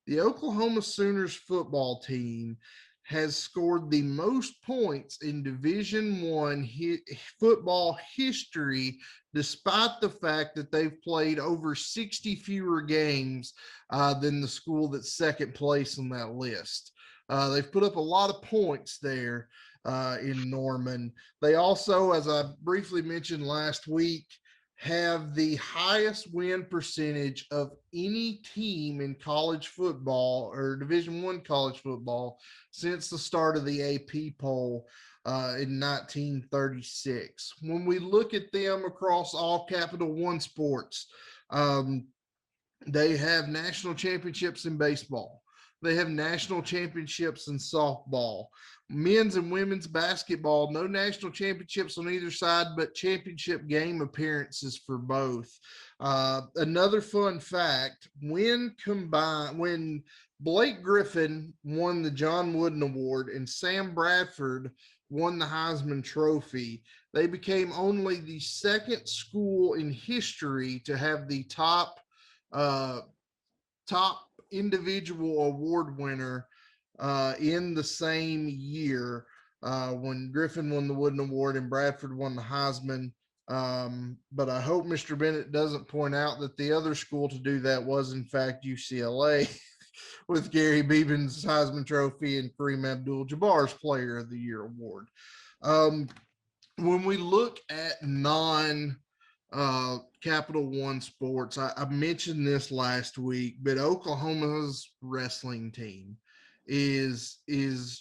the Oklahoma Sooners football team has scored the most points in Division I football history, despite the fact that they've played over 60 fewer games than the school that's second place on that list. They've put up a lot of points there in Norman. They also, as I briefly mentioned last week, have the highest win percentage of any team in college football or Division I college football since the start of the AP poll in 1936. When we look at them across all Capital One sports, they have national championships in baseball. They have national championships in softball. Men's and women's basketball, no national championships on either side, but championship game appearances for both. Another fun fact, when Blake Griffin won the John Wooden Award and Sam Bradford won the Heisman Trophy, they became only the second school in history to have the top individual award winner in the same year when Griffin won the Wooden Award and Bradford won the Heisman. But I hope Mr. Bennett doesn't point out that the other school to do that was, in fact, UCLA with Gary Beeben's Heisman Trophy and Kareem Abdul-Jabbar's Player of the Year award. When we look at Capital One sports, I mentioned this last week, but Oklahoma's wrestling team is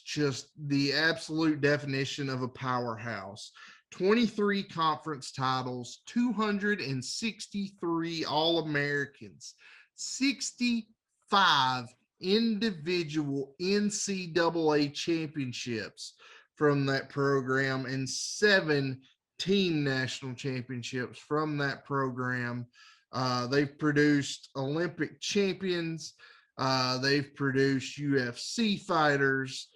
just the absolute definition of a powerhouse. 23 conference titles, 263 All-Americans, 65 individual NCAA championships from that program, and 7 team national championships from that program. They've produced Olympic champions. They've produced UFC fighters.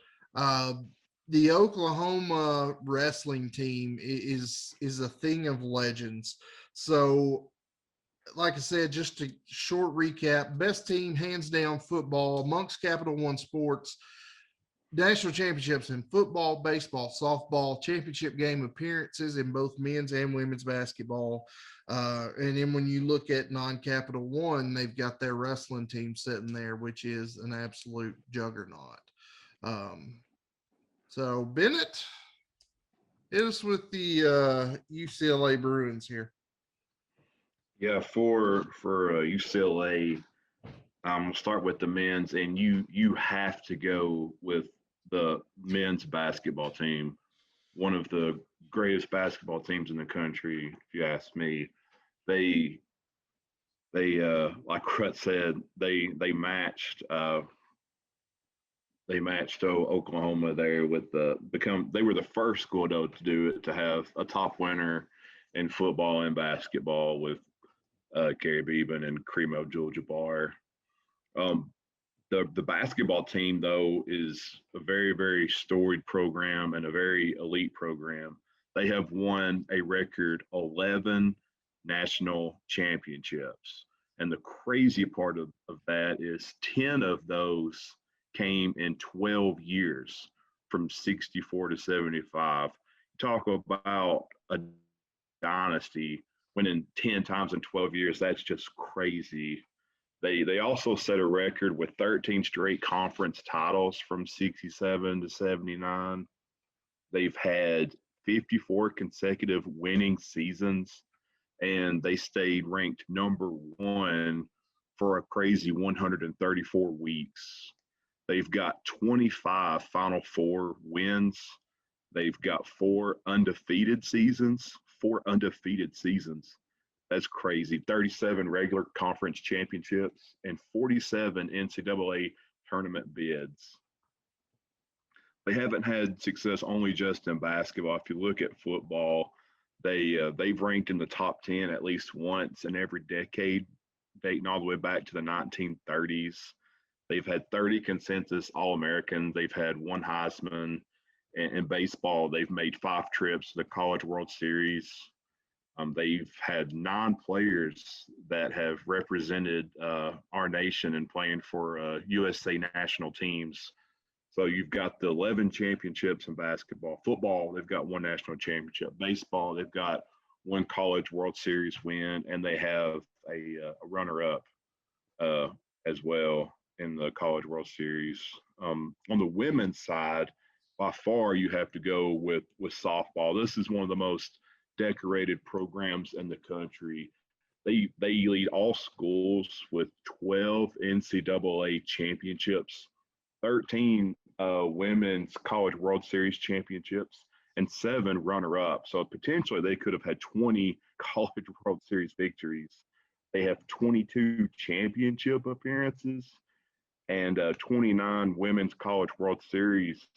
The Oklahoma wrestling team is a thing of legends. So, like I said, just a short recap: best team, hands down, football amongst Capital One sports. National championships in football, baseball, softball, championship game appearances in both men's and women's basketball. And then when you look at non-Capital One, they've got their wrestling team sitting there, which is an absolute juggernaut. So Bennett, hit us with the UCLA Bruins here. Yeah, for UCLA, we'll start with the men's, and you have to go with the men's basketball team, one of the greatest basketball teams in the country, if you ask me. They like Rhett said, they matched Oklahoma there with they were the first school to do it, to have a top winner in football and basketball with Gary Beeman and Kareem Abdul-Jabbar. The basketball team, though, is a very, very storied program and a very elite program. They have won a record 11 national championships. And the crazy part of that is 10 of those came in 12 years, from 64 to 75. Talk about a dynasty winning 10 times in 12 years. That's just crazy. They also set a record with 13 straight conference titles from 67 to 79. They've had 54 consecutive winning seasons, and they stayed ranked number 1 for a crazy 134 weeks. They've got 25 Final Four wins. They've got 4 undefeated seasons. That's crazy. 37 regular conference championships and 47 NCAA tournament bids. They haven't had success only just in basketball. If you look at football, they've ranked in the top 10 at least once in every decade, dating all the way back to the 1930s. They've had 30 consensus All-Americans. They've had 1 Heisman. In baseball, they've made 5 trips to the College World Series. They've had 9 players that have represented our nation and playing for USA national teams. So you've got the 11 championships in basketball. Football, they've got 1 national championship. Baseball, they've got 1 College World Series win, and they have a runner-up as well in the College World Series. On the women's side, by far, you have to go with softball. This is one of the most decorated programs in the country. They lead all schools with 12 NCAA championships, 13 women's College World Series championships, and 7 runner-ups. So potentially they could have had 20 College World Series victories. They have 22 championship appearances and 29 women's College World Series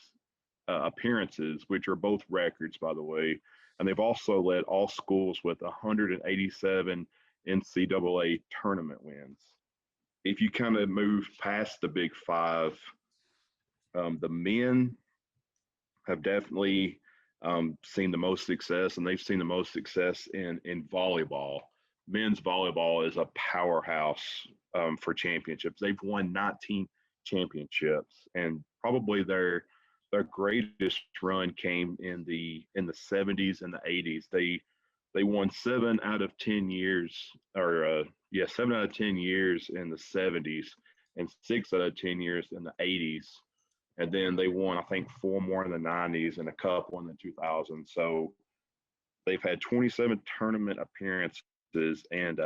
appearances, which are both records, by the way. And they've also led all schools with 187 NCAA tournament wins. If you kind of move past the Big Five, the men have definitely seen the most success, and they've seen the most success in volleyball. Men's volleyball is a powerhouse for championships. They've won 19 championships, and probably their greatest run came in the 70s and the 80s. They won 7 out of 10 years, 7 out of 10 years in the 70s, and 6 out of 10 years in the 80s. And then they won, I think, 4 more in the 90s and a couple in the 2000s. So they've had 27 tournament appearances and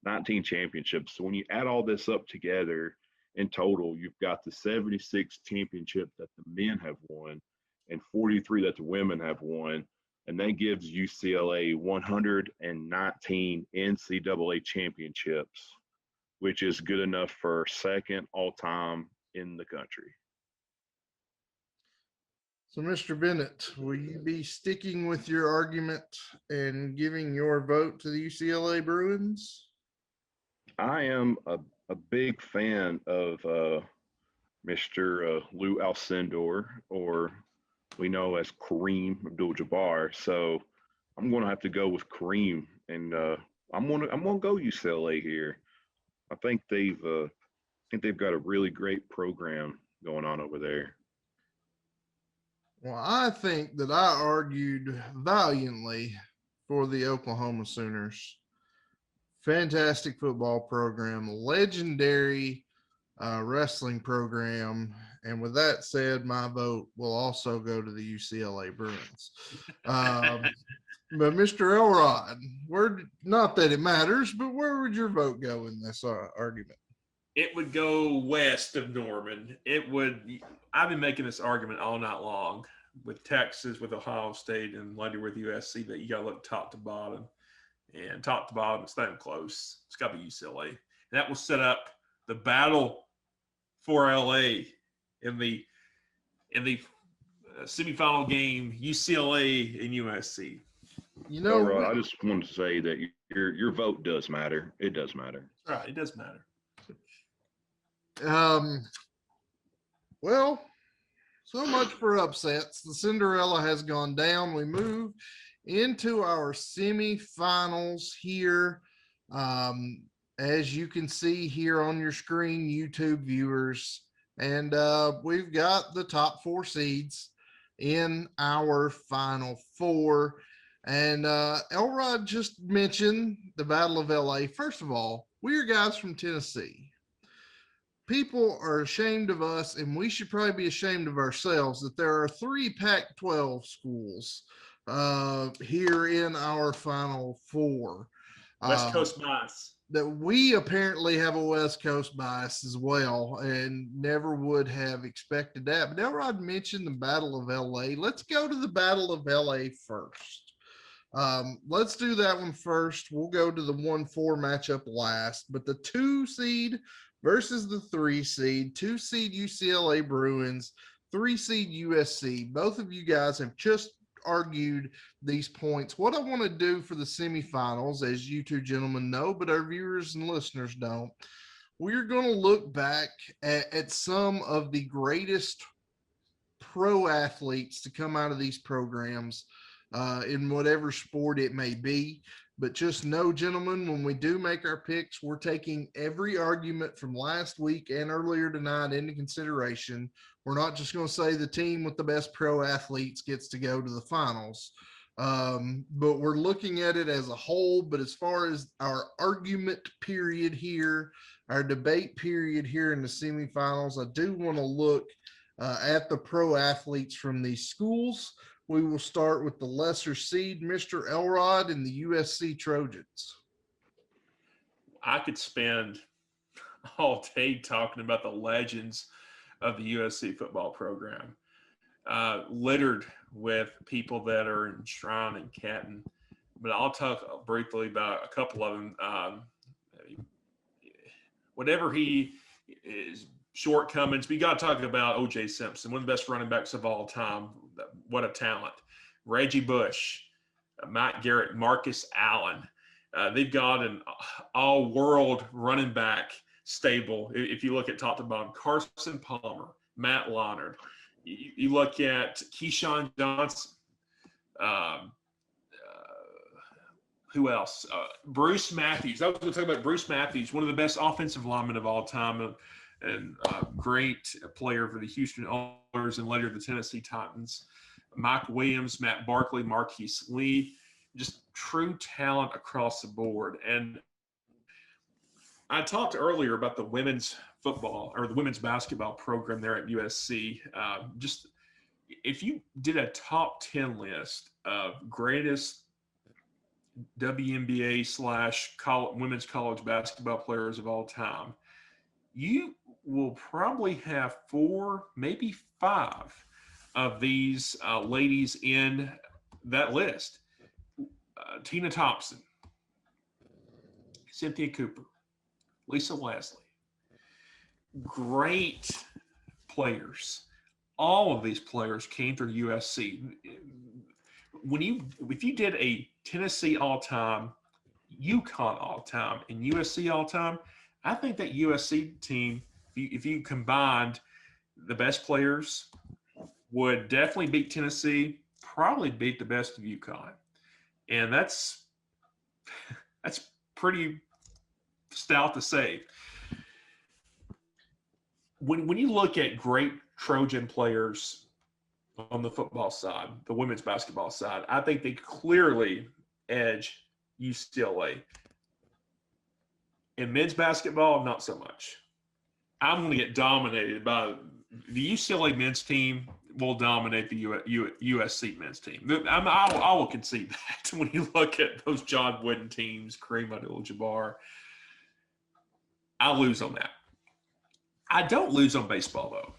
19 championships. So when you add all this up together, in total, you've got the 76 championships that the men have won and 43 that the women have won. And that gives UCLA 119 NCAA championships, which is good enough for second all time in the country. So, Mr. Bennett, will you be sticking with your argument and giving your vote to the UCLA Bruins? I am a big fan of Mr. Lou Alcindor, or we know as Kareem Abdul-Jabbar. So I'm going to have to go with Kareem, and I'm going to go UCLA here. I think they've got a really great program going on over there. Well, I think that I argued valiantly for the Oklahoma Sooners. Fantastic football program, legendary wrestling program. And with that said, my vote will also go to the UCLA Bruins. But Mr. Elrod, not that it matters, but where would your vote go in this argument? It would go west of Norman. I've been making this argument all night long with Texas, with Ohio State, and later with USC, that you got to look top to bottom. And top to bottom, it's not even close. It's got to be UCLA. And that will set up the battle for LA in the semifinal game, UCLA and USC. You know, I just wanted to say that your vote does matter. It does matter. Right, it does matter. Well, so much for upsets. The Cinderella has gone down. We move into our semifinals here. As you can see here on your screen, YouTube viewers, and we've got the top 4 seeds in our final 4. And Elrod just mentioned the Battle of LA. First of all, we are guys from Tennessee. People are ashamed of us, and we should probably be ashamed of ourselves that there are 3 Pac-12 schools here in our final 4. West Coast bias. That we apparently have a West Coast bias as well, and never would have expected that. But Elrod mentioned the Battle of LA. Let's go to the Battle of LA first. Let's do that one first. We'll go to the 1-4 matchup last, but the 2 seed versus the 3 seed, 2 seed UCLA Bruins, 3 seed USC. Both of you guys have just argued these points. What I want to do for the semifinals, as you two gentlemen know, but our viewers and listeners don't, we're going to look back at some of the greatest pro athletes to come out of these programs in whatever sport it may be. But just know, gentlemen, when we do make our picks, we're taking every argument from last week and earlier tonight into consideration. We're not just going to say the team with the best pro athletes gets to go to the finals, but we're looking at it as a whole. But as far as our argument period here, our debate period here in the semifinals, I do want to look at the pro athletes from these schools. We will start with the lesser seed, Mr. Elrod, and the USC Trojans. I could spend all day talking about the legends of the USC football program, littered with people that are enshrined in Canton. But I'll talk briefly about a couple of them. Whatever he is shortcomings, but you got to talk about O.J. Simpson, one of the best running backs of all time. What a talent. Reggie Bush, Matt Garrett, Marcus Allen. They've got an all-world running back stable. If you look at top to bottom, Carson Palmer, Matt Leonard. You look at Keyshawn Johnson. Who else? Bruce Matthews. I was going to talk about Bruce Matthews, one of the best offensive linemen of all time, and great player for the Houston Oilers and later the Tennessee Titans. Mike Williams, Matt Barkley, Marquise Lee, just true talent across the board. And I talked earlier about the women's football or the women's basketball program there at USC. Just if you did a top 10 list of greatest WNBA / women's college basketball players of all time, you will probably have 4, maybe 5 of these ladies in that list. Tina Thompson, Cynthia Cooper, Lisa Leslie. Great players. All of these players came through USC. If you did a Tennessee all-time, UConn all-time, and USC all-time, I think that USC team, if you combined the best players, would definitely beat Tennessee, probably beat the best of UConn. And that's pretty stout to say. When you look at great Trojan players on the football side, the women's basketball side, I think they clearly edge UCLA. In men's basketball, not so much. I'm going to get dominated by the UCLA men's team. Will dominate the USC men's team. I will concede that when you look at those John Wooden teams, Kareem Abdul-Jabbar, I lose on that. I don't lose on baseball, though.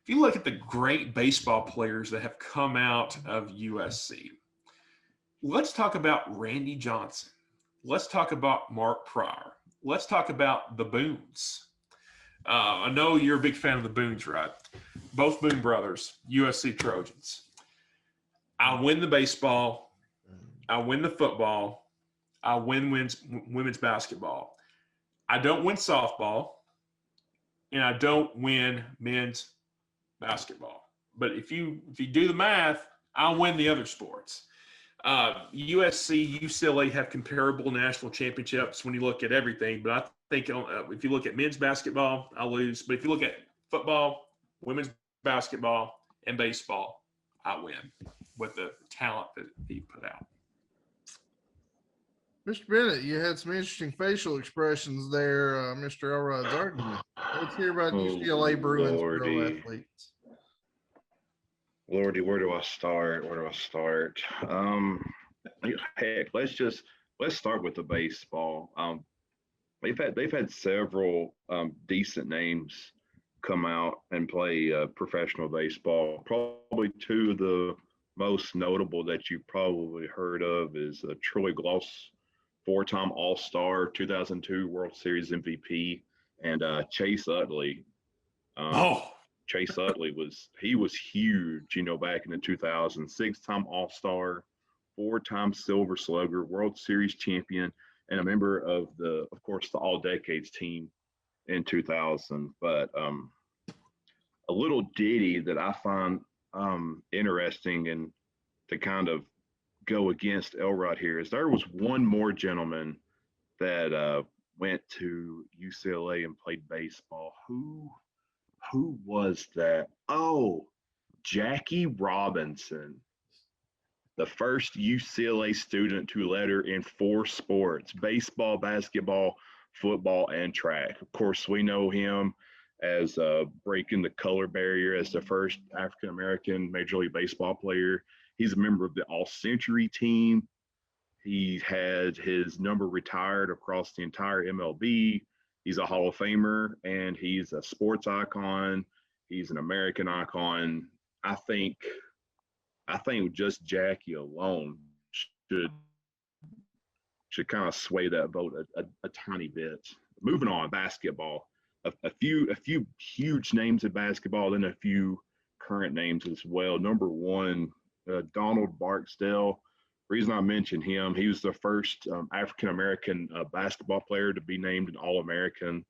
If you look at the great baseball players that have come out of USC, let's talk about Randy Johnson. Let's talk about Mark Pryor. Let's talk about the Boones. I know you're a big fan of the Boones, right? Both Boone brothers, USC Trojans. I win the baseball. I win the football. I win women's basketball. I don't win softball. And I don't win men's basketball. But if you do the math, I win the other sports. USC, UCLA have comparable national championships when you look at everything. But I think if you look at men's basketball, I lose. But if you look at football, women's basketball, and baseball, I win with the talent that he put out. Mr. Bennett, you had some interesting facial expressions there, Mr. Elrod's argument. Let's hear about UCLA Bruins girl athletes. Lordy, where do I start? Heck, let's start with the baseball. They've had several decent names come out and play professional baseball. Probably two of the most notable that you probably heard of is Troy Gloss, 4-time All-Star, 2002 World Series MVP, and Chase Utley. Chase Utley was huge, back in the 2000s. 6-time All-Star, 4-time Silver Slugger, World Series champion, and a member of the All-Decades team in 2000. But a little ditty that I find interesting and to kind of go against Elrod here is there was one more gentleman that went to UCLA and played baseball. Who was that? Oh, Jackie Robinson, the first UCLA student to letter in 4 sports: baseball, basketball, football, and track. Of course, we know him as breaking the color barrier as the first African-American Major League Baseball player. He's a member of the All-Century team. He had his number retired across the entire MLB. He's a Hall of Famer, and he's a sports icon. He's an American icon. I think just Jackie alone should kind of sway that vote a tiny bit. Moving on, basketball. A few huge names in basketball, and a few current names as well. Number one, Donald Barksdale. Reason I mention him, he was the first African-American basketball player to be named an All-American.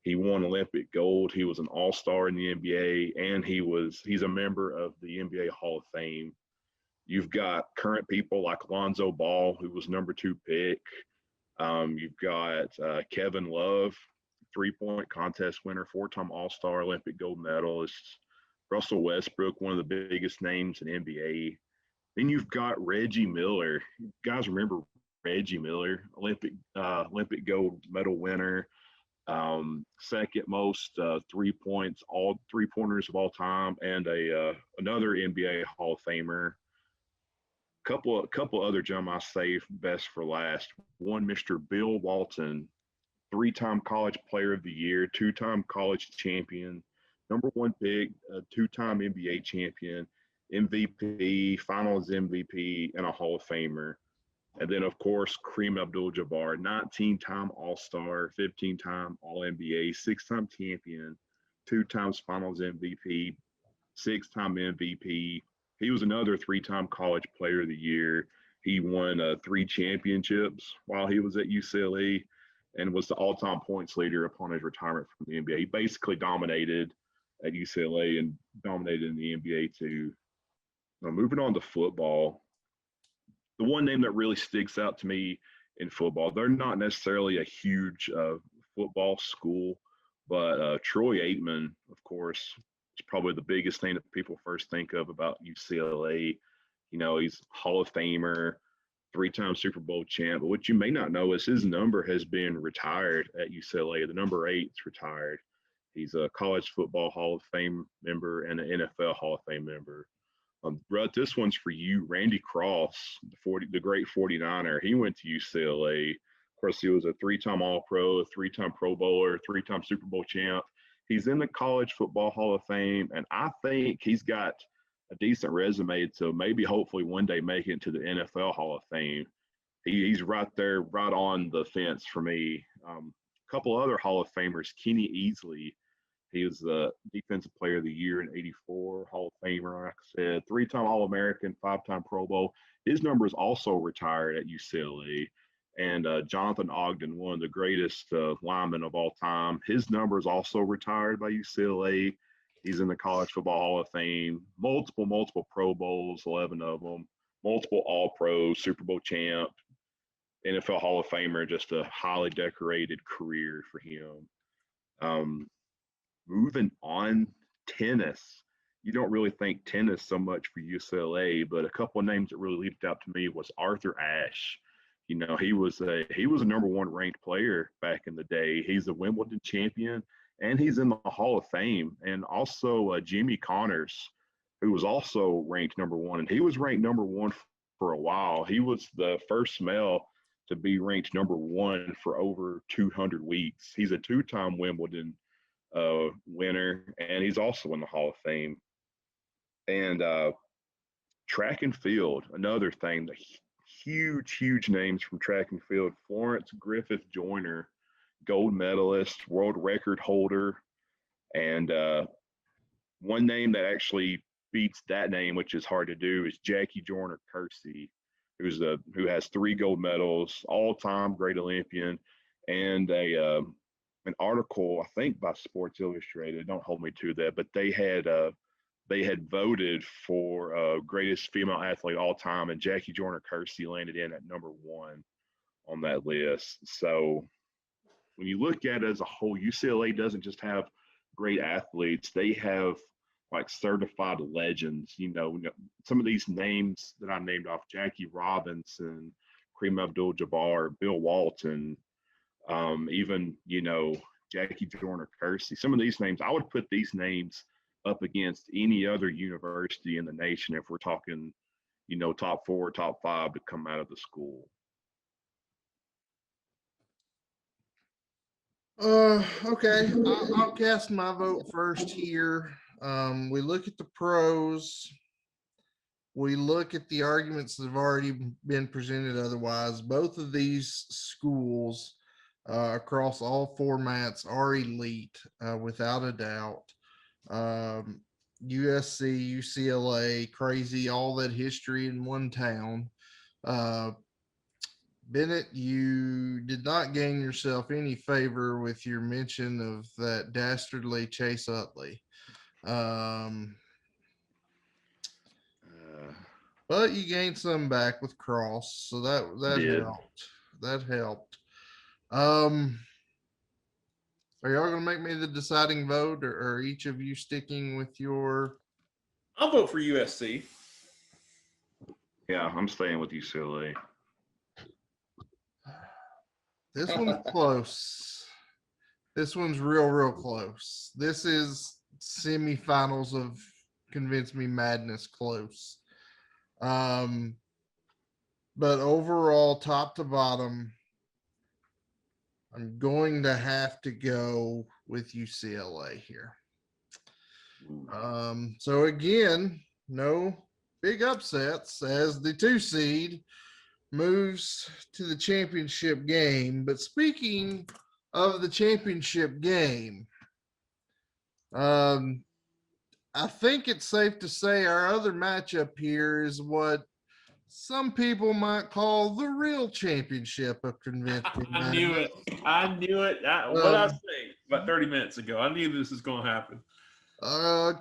He won Olympic gold. He was an All-Star in the NBA, and he's a member of the NBA Hall of Fame. You've got current people like Lonzo Ball, who was number 2 pick. You've got Kevin Love, 3-point contest winner, 4-time All-Star, Olympic gold medalist. Russell Westbrook, one of the biggest names in NBA. Then you've got Reggie Miller. You guys remember Reggie Miller, Olympic gold medal winner, second most 3 points, all 3-pointers of all time, and another NBA Hall of Famer. Couple other gentlemen I saved best for last. One, Mr. Bill Walton, 3-time college player of the year, 2-time college champion, number 1 pick, a 2-time NBA champion, MVP, finals MVP, and a Hall of Famer. And then, of course, Kareem Abdul-Jabbar, 19-time All-Star, 15-time All-NBA, 6-time champion, 2 times finals MVP, 6-time MVP. He was another 3-time college player of the year. He won 3 championships while he was at UCLA and was the all-time points leader upon his retirement from the NBA. He basically dominated at UCLA and dominated in the NBA too. Now, moving on to football, the one name that really sticks out to me in football, they're not necessarily a huge football school, but Troy Aikman, of course, is probably the biggest thing that people first think of about UCLA. You know, he's Hall of Famer, 3-time Super Bowl champ. But what you may not know is his number has been retired at UCLA. The number 8 is retired. He's a college football Hall of Fame member and an NFL Hall of Fame member. Brett, this one's for you. Randy Cross, the great 49er. He went to UCLA. Of course, he was a 3-time All-Pro, a 3-time Pro Bowler, 3-time Super Bowl champ. He's in the College Football Hall of Fame, and I think he's got a decent resume to maybe hopefully one day make it to the NFL Hall of Fame. He's right there, right on the fence for me. A couple other Hall of Famers, Kenny Easley. He was the Defensive Player of the Year in '84, Hall of Famer, like I said, 3-time All-American, 5-time Pro Bowl. His number is also retired at UCLA. And Jonathan Ogden, one of the greatest linemen of all time, his number is also retired by UCLA. He's in the College Football Hall of Fame, multiple Pro Bowls, 11 of them, multiple All-Pros, Super Bowl champ, NFL Hall of Famer, just a highly decorated career for him. Moving on, tennis. You don't really think tennis so much for UCLA, but a couple of names that really leaped out to me was Arthur Ashe. You know, he was a number 1 ranked player back in the day. He's a Wimbledon champion, and he's in the Hall of Fame. And also Jimmy Connors, who was also ranked number 1, and he was ranked number 1 for a while. He was the first male to be ranked number 1 for over 200 weeks. He's a 2-time Wimbledon winner, and he's also in the Hall of Fame. And track and field, another thing, the huge names from track and field. Florence, Griffith, Joyner, gold medalist, world record holder. And one name that actually beats that name, which is hard to do, is Jackie Joyner-Kersee, who has 3 gold medals, all-time great Olympian, and an article, I think by Sports Illustrated, don't hold me to that, but they had voted for greatest female athlete all time, and Jackie Joyner-Kersee landed in at number 1 on that list. So when you look at it as a whole, UCLA doesn't just have great athletes; they have like certified legends. You know, some of these names that I named off: Jackie Robinson, Kareem Abdul-Jabbar, Bill Walton. Even, Jackie Joyner-Kersee. Some of these names, I would put these names up against any other university in the nation if we're talking, top 4, top 5 to come out of the school. Okay. I'll cast my vote first here. We look at the pros. We look at the arguments that have already been presented otherwise. Both of these schools across all formats are elite, without a doubt. USC, UCLA, crazy, all that history in one town. Bennett, you did not gain yourself any favor with your mention of that dastardly Chase Utley. But you gained some back with Cross, so that helped. That helped. Are y'all gonna make me the deciding vote, or are each of you sticking with your? I'll vote for USC. Yeah, I'm staying with UCLA. This one's close. This one's real close. This is semifinals of Convince Me Madness close. But overall, top to bottom, I'm going to have to go with UCLA here. So again, no big upsets as the 2 seed moves to the championship game. But speaking of the championship game, I think it's safe to say our other matchup here is what some people might call the real championship of convention. I knew it. I knew it. What I say about 30 minutes ago, I knew this was going to happen.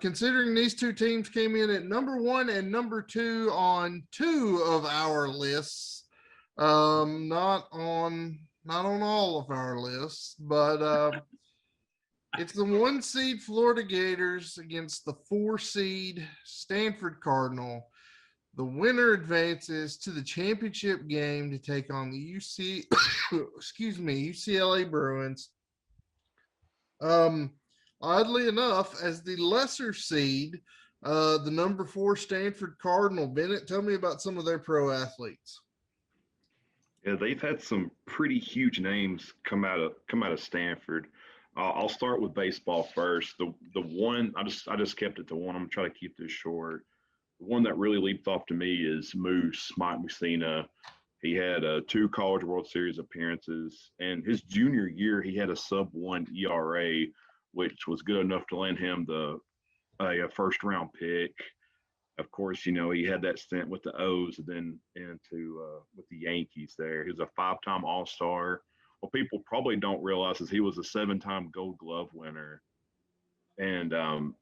Considering these 2 teams came in at number 1 and number 2 on 2 of our lists, not on all of our lists, but it's the 1 seed Florida Gators against the 4 seed Stanford Cardinal. The winner advances to the championship game to take on the UCLA Bruins. Oddly enough, as the lesser seed, the number 4 Stanford Cardinal. Bennett, tell me about some of their pro athletes. Yeah, they've had some pretty huge names come out of Stanford. I'll start with baseball first. The one I just kept it to one. I'm trying to keep this short. The one that really leaped off to me is Moose Mike Messina. He had 2 College World Series appearances, and his junior year he had a sub-1 ERA, which was good enough to land him a first-round pick. Of course, he had that stint with the O's and then with the Yankees there. He was a 5-time All-Star. What people probably don't realize is he was a 7-time Gold Glove winner. And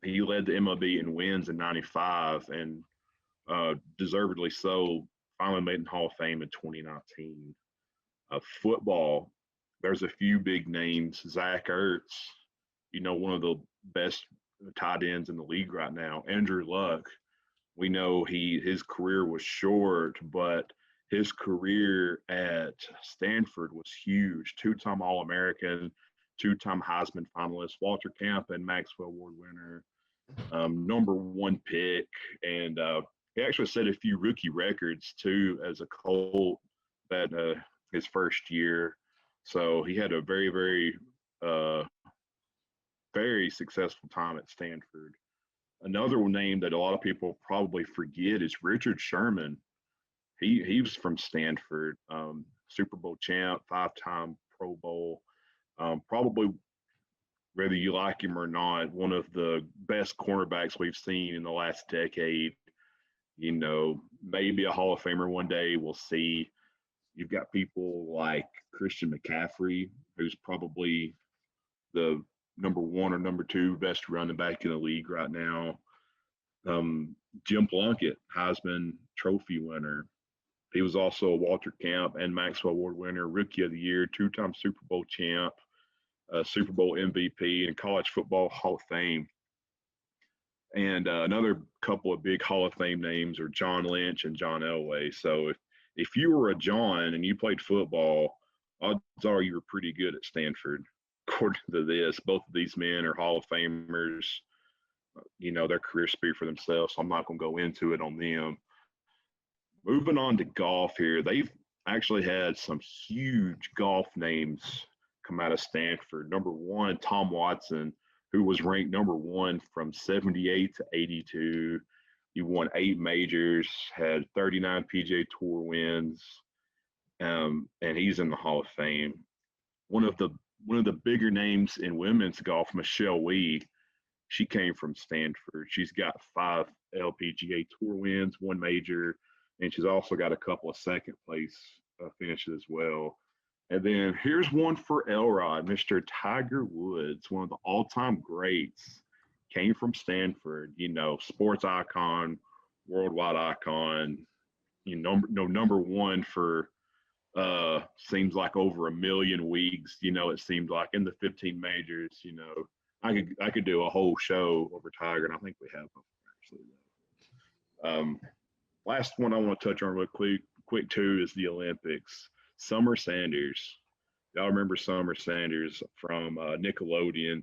he led the MLB in wins in 95 and deservedly so, finally made in Hall of Fame in 2019. Football, there's a few big names. Zach Ertz, one of the best tight ends in the league right now. Andrew Luck, we know his career was short, but his career at Stanford was huge. 2-time All-American, 2-time Heisman finalist, Walter Camp and Maxwell Award winner, number 1 pick. And he actually set a few rookie records too as a Colt that his first year. So he had a very, very, very successful time at Stanford. Another name that a lot of people probably forget is Richard Sherman. He was from Stanford, Super Bowl champ, 5-time Pro Bowl. Probably, whether you like him or not, one of the best cornerbacks we've seen in the last decade. Maybe a Hall of Famer one day. We'll see. You've got people like Christian McCaffrey, who's probably the number 1 or number 2 best running back in the league right now. Jim Plunkett, Heisman Trophy winner. He was also a Walter Camp and Maxwell Award winner, Rookie of the Year, 2-time Super Bowl champ, Super Bowl MVP, and College Football Hall of Fame. And another couple of big Hall of Fame names are John Lynch and John Elway. So if you were a John and you played football, odds are you were pretty good at Stanford. According to this, both of these men are Hall of Famers. Their careers speak for themselves, so I'm not going to go into it on them. Moving on to golf here, they've actually had some huge golf names come out of Stanford. Number 1, Tom Watson, who was ranked number 1 from 78 to 82. He won 8 majors, had 39 PGA Tour wins, and he's in the Hall of Fame. One of the bigger names in women's golf, Michelle Wie, she came from Stanford. She's got 5 LPGA Tour wins, 1 major, and she's also got a couple of second place finishes as well. And then here's one for Elrod, Mr. Tiger Woods, one of the all-time greats, came from Stanford, sports icon, worldwide icon, number 1 for seems like over 1 million weeks, it seemed like in the 15 majors, I could do a whole show over Tiger, and I think we have actually. Last one I want to touch on real quick too is the Olympics. Summer Sanders. Y'all remember Summer Sanders from Nickelodeon.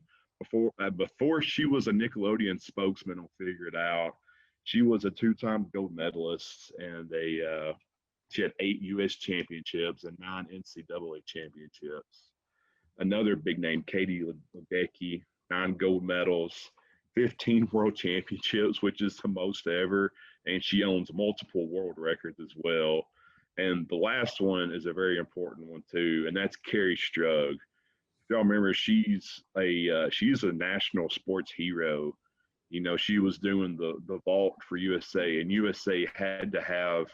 Before she was a Nickelodeon spokesman on Figure It Out, she was a 2-time gold medalist, and she had 8 U.S. championships and 9 NCAA championships. another big name, Katie Ledecky, 9 gold medals, 15 world championships, which is the most ever. And she owns multiple world records as well. And the last one is a very important one too, and that's Carrie Strugg. If y'all remember, she's a national sports hero. You know, she was doing the vault for USA, and USA had to have,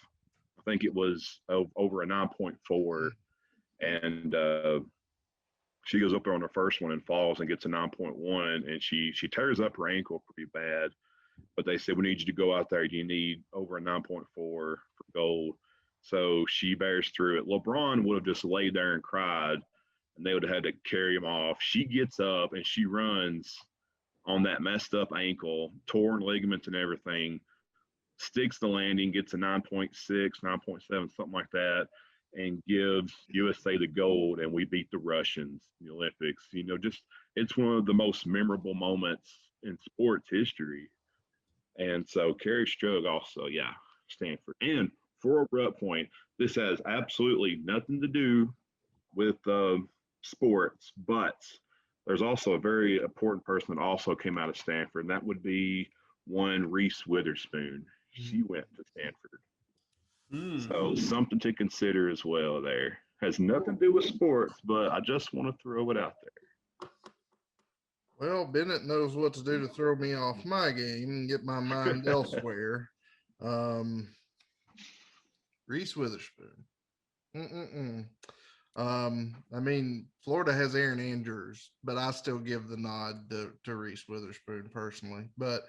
I think it was over a 9.4, and she goes up there on her first one and falls and gets a 9.1, and she tears up her ankle pretty bad. But they said, we need you to go out there. You need over a 9.4 for gold. So she bears through it. LeBron would have just laid there and cried, and they would have had to carry him off. She gets up and she runs on that messed up ankle, torn ligaments and everything, sticks the landing, gets a 9.6, 9.7, something like that, and gives USA the gold, and we beat the Russians in the Olympics. You know, just it's one of the most memorable moments in sports history. And so Carrie Strugg also, yeah, Stanford. And for a rut point, this has absolutely nothing to do with sports, but there's also a very important person that also came out of Stanford, and that would be one Reese Witherspoon. She went to Stanford. So something to consider as well there. Has nothing to do with sports, but I just want to throw it out there. Well, Bennett knows what to do to throw me off my game and get my mind elsewhere. Reese Witherspoon. I mean, Florida has Aaron Andrews, but I still give the nod to Reese Witherspoon personally. But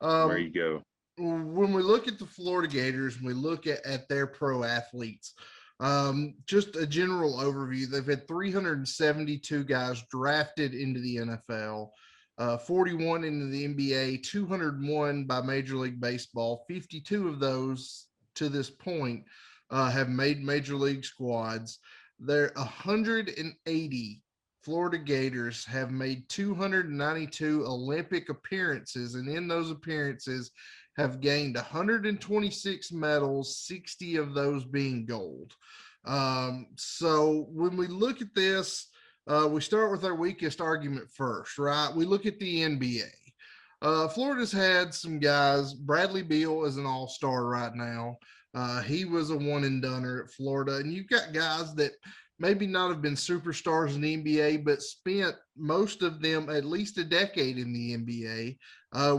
There you go. When we look at the Florida Gators and we look at their pro athletes, just a general overview, they've had 372 guys drafted into the NFL, 41 into the NBA, 201 by Major League Baseball. 52 of those to this point have made Major League squads. There 180 Florida Gators have made 292 Olympic appearances, and in those appearances have gained 126 medals, 60 of those being gold. So when we look at this, we start with our weakest argument first, right? We look at the NBA. Florida's had some guys. Bradley Beal is an all-star right now. He was a one and doneer at Florida, and you've got guys that maybe not have been superstars in the NBA, but spent most of them at least a decade in the NBA,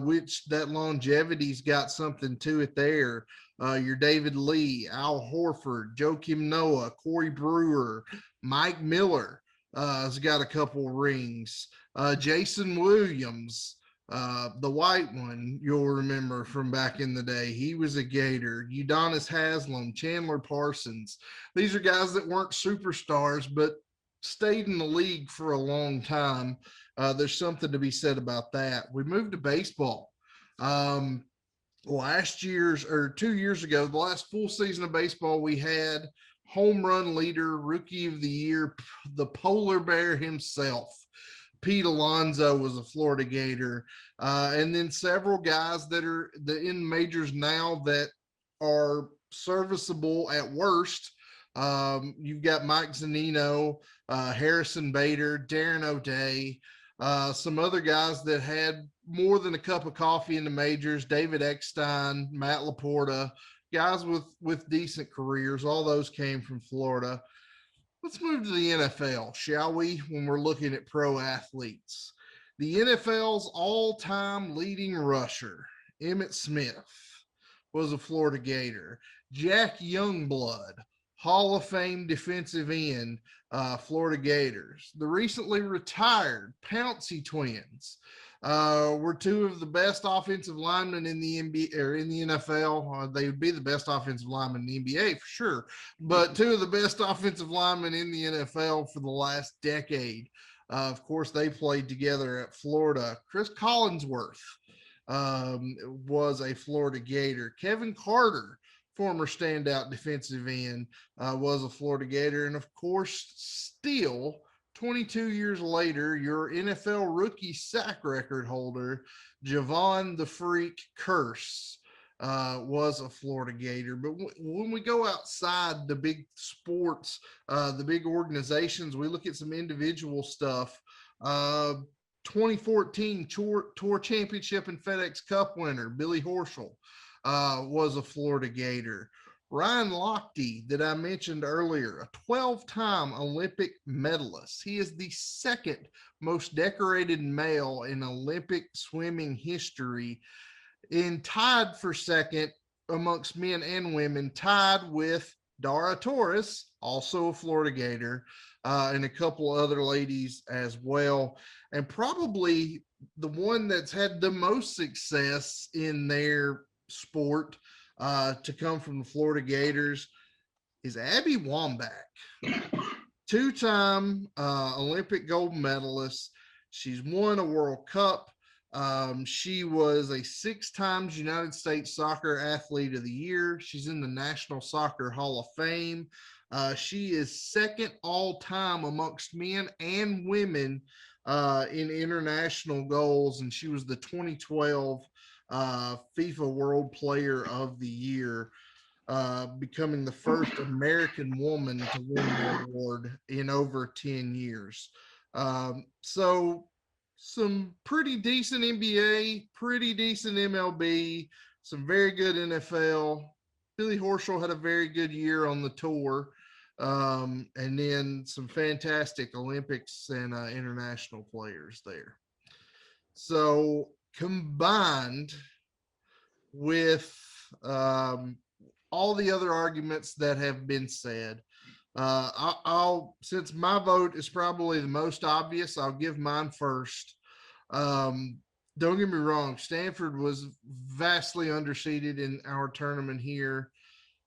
which that longevity's got something to it there. Your David Lee, Al Horford, Joakim Noah, Corey Brewer, Mike Miller has got a couple rings. Jason Williams, the white one, you'll remember from back in the day. He was a Gator. Udonis Haslam, Chandler Parsons. These are guys that weren't superstars, but stayed in the league for a long time. There's something to be said about that. We moved to baseball. Last year's or 2 years ago, the last full season of baseball, we had home run leader, rookie of the year, the polar bear himself. Pete Alonso was a Florida Gator. And then several guys that are in majors now that are serviceable at worst. You've got Mike Zunino, Harrison Bader, Darren O'Day, some other guys that had more than a cup of coffee in the majors, David Eckstein, Matt Laporta, guys with decent careers. All those came from Florida. Let's move to the NFL, shall we, when we're looking at pro athletes. The NFL's all-time leading rusher, Emmitt Smith, was a Florida Gator. Jack Youngblood, Hall of Fame defensive end, Florida Gators. The recently retired Pouncey twins were two of the best offensive linemen in the NBA or in the NFL. They would be the best offensive linemen in the NBA for sure, but two of the best offensive linemen in the NFL for the last decade. Of course, they played together at Florida. Chris Collinsworth was a Florida Gator. Kevin Carter, former standout defensive end, was a Florida Gator. And of course, still 22 years later, your NFL rookie sack record holder, Javon the Freak Curse, was a Florida Gator. But when we go outside the big sports, the big organizations, we look at some individual stuff. 2014 tour championship and FedEx Cup winner, Billy Horschel, was a Florida Gator. Ryan Lochte, that I mentioned earlier, a 12-time Olympic medalist. He is the second most decorated male in Olympic swimming history, and tied for second amongst men and women, tied with Dara Torres, also a Florida Gator, and a couple other ladies as well. And probably the one that's had the most success in their sport to come from the Florida Gators is Abby Womback, two-time Olympic gold medalist. She's won a World Cup. She was a 6 times United States Soccer Athlete of the Year. She's in the National Soccer Hall of Fame. She is second all time amongst men and women in international goals, and she was the 2012 FIFA World Player of the Year, becoming the first American woman to win the award in over 10 years. So some pretty decent NBA, pretty decent MLB, some very good NFL. Billy Horschel had a very good year on the tour. And then some fantastic Olympics and international players there. So combined with all the other arguments that have been said, I'll since my vote is probably the most obvious, I'll give mine first. Don't get me wrong, Stanford was vastly underseeded in our tournament here.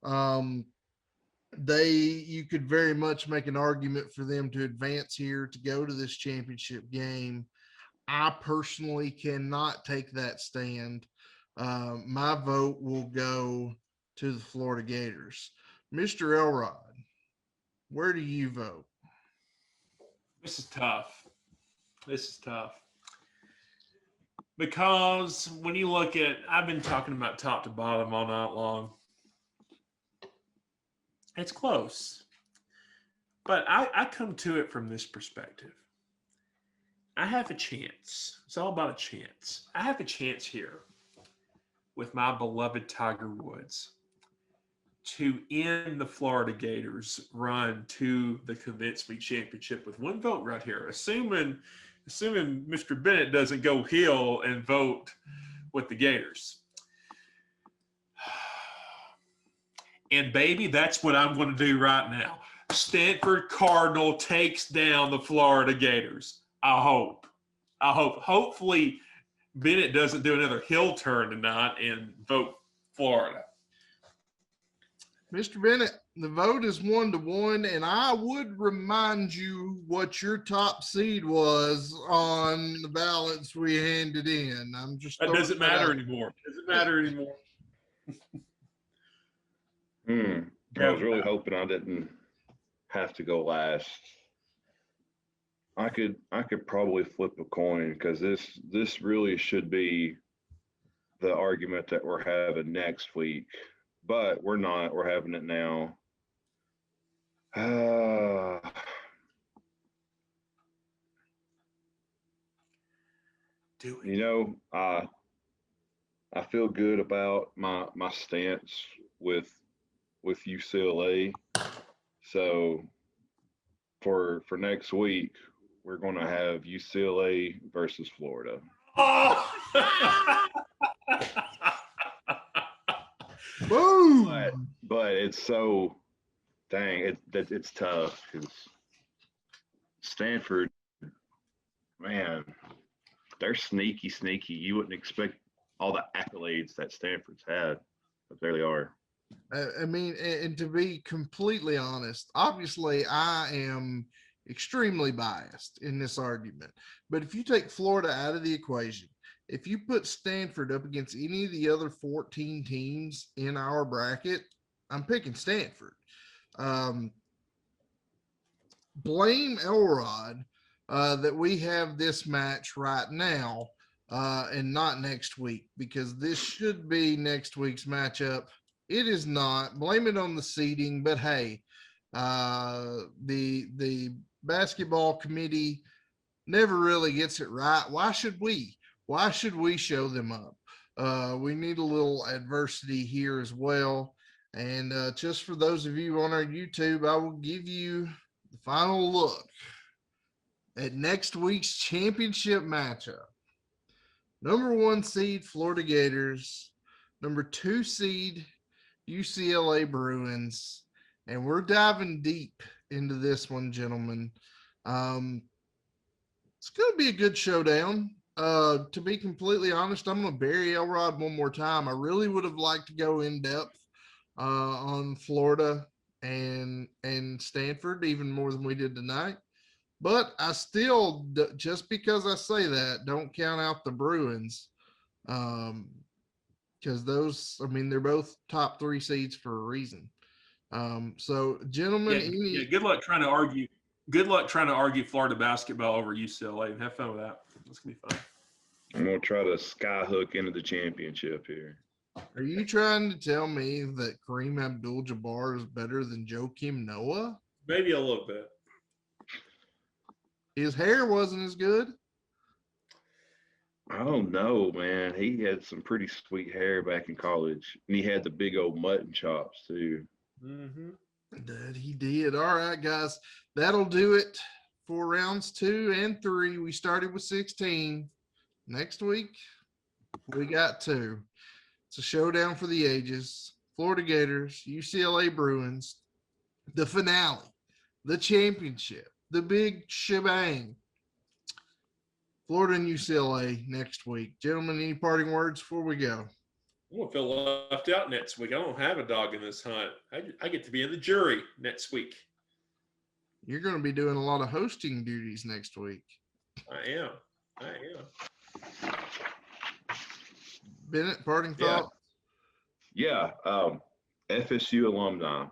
You could very much make an argument for them to advance here to go to this championship game. I personally cannot take that stand. My vote will go to the Florida Gators. Mr. Elrod, where do you vote? This is tough. Because when you look at, I've been talking about top to bottom all night long. It's close. But I come to it from this perspective. I have a chance. It's all about a chance. I have a chance here with my beloved Tiger Woods to end the Florida Gators run to the Convince Me Championship with one vote right here. Assuming Mr. Bennett doesn't go heel and vote with the Gators. And baby, that's what I'm going to do right now. Stanford Cardinal takes down the Florida Gators. I hope. Hopefully Bennett doesn't do another heel turn tonight and vote Florida. Mr. Bennett, the vote is 1-1, and I would remind you what your top seed was on the ballots we handed in. That doesn't matter anymore. I was really hoping I didn't have to go last. I could probably flip a coin because this really should be the argument that we're having next week, but we're not. We're having it now. Do it. You know, I feel good about my stance with UCLA. So for next week, we're going to have UCLA versus Florida. Oh! Boom! But it's so dang. It's tough because Stanford, man, they're sneaky. You wouldn't expect all the accolades that Stanford's had, but there they are. I mean, and to be completely honest, obviously I am extremely biased in this argument. But if you take Florida out of the equation, if you put Stanford up against any of the other 14 teams in our bracket, I'm picking Stanford. Blame Elrod that we have this match right now and not next week, because this should be next week's matchup. It is not. Blame it on the seeding, but hey, the basketball committee never really gets it right. Why should we? Why should we show them up? We need a little adversity here as well. And just for those of you on our YouTube, I will give you the final look at next week's championship matchup. Number 1 seed Florida Gators, number 2 seed UCLA Bruins, and we're diving deep into this one, gentlemen. It's going to be a good showdown. To be completely honest, I'm going to bury Elrod one more time. I really would have liked to go in depth on Florida and Stanford even more than we did tonight. But I still, just because I say that, don't count out the Bruins, because those, I mean, they're both top 3 seeds for a reason. So, gentlemen, good luck trying to argue. Good luck trying to argue Florida basketball over UCLA, and have fun with that. It's gonna be fun. I'm gonna try to skyhook into the championship here. Are you trying to tell me that Kareem Abdul-Jabbar is better than Joakim Noah? Maybe a little bit. His hair wasn't as good. I don't know, man. He had some pretty sweet hair back in college, and he had the big old mutton chops too. Mm-hmm. That he did. All right, guys, that'll do it for rounds 2 and 3. We started with 16. Next week, we got 2. It's a showdown for the ages. Florida Gators, UCLA Bruins, the finale, the championship, the big shebang. Florida and UCLA next week. Gentlemen, any parting words before we go? I'm going to feel left out next week. I don't have a dog in this hunt. I get to be in the jury next week. You're going to be doing a lot of hosting duties next week. I am. Bennett, parting thought? Yeah. FSU alumni.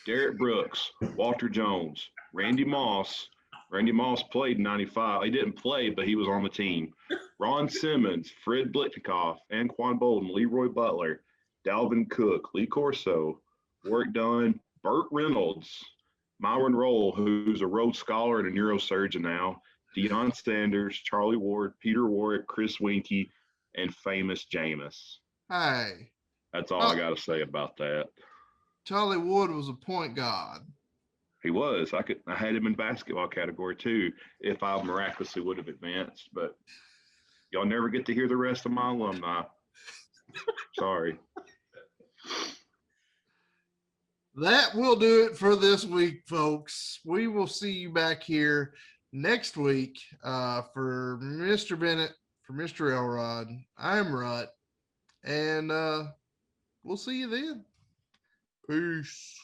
Derek Brooks, Walter Jones, Randy Moss. Randy Moss played in 95. He didn't play, but he was on the team. Ron Simmons, Fred Blitnikoff, Anquan Bolden, Leroy Butler, Dalvin Cook, Lee Corso, Warwick Dunn, Burt Reynolds, Myron Roll, who's a Rhodes Scholar and a neurosurgeon now, Deion Sanders, Charlie Ward, Peter Warwick, Chris Winkie, and famous Jameis. Hey. That's all I got to say about that. Charlie Ward was a point guard. He was. I had him in basketball category too, if I miraculously would have advanced. But y'all never get to hear the rest of my alumni. Sorry. That will do it for this week, folks. We will see you back here next week for Mr. Bennett, for Mr. Elrod. I'm Rut, and we'll see you then. Peace.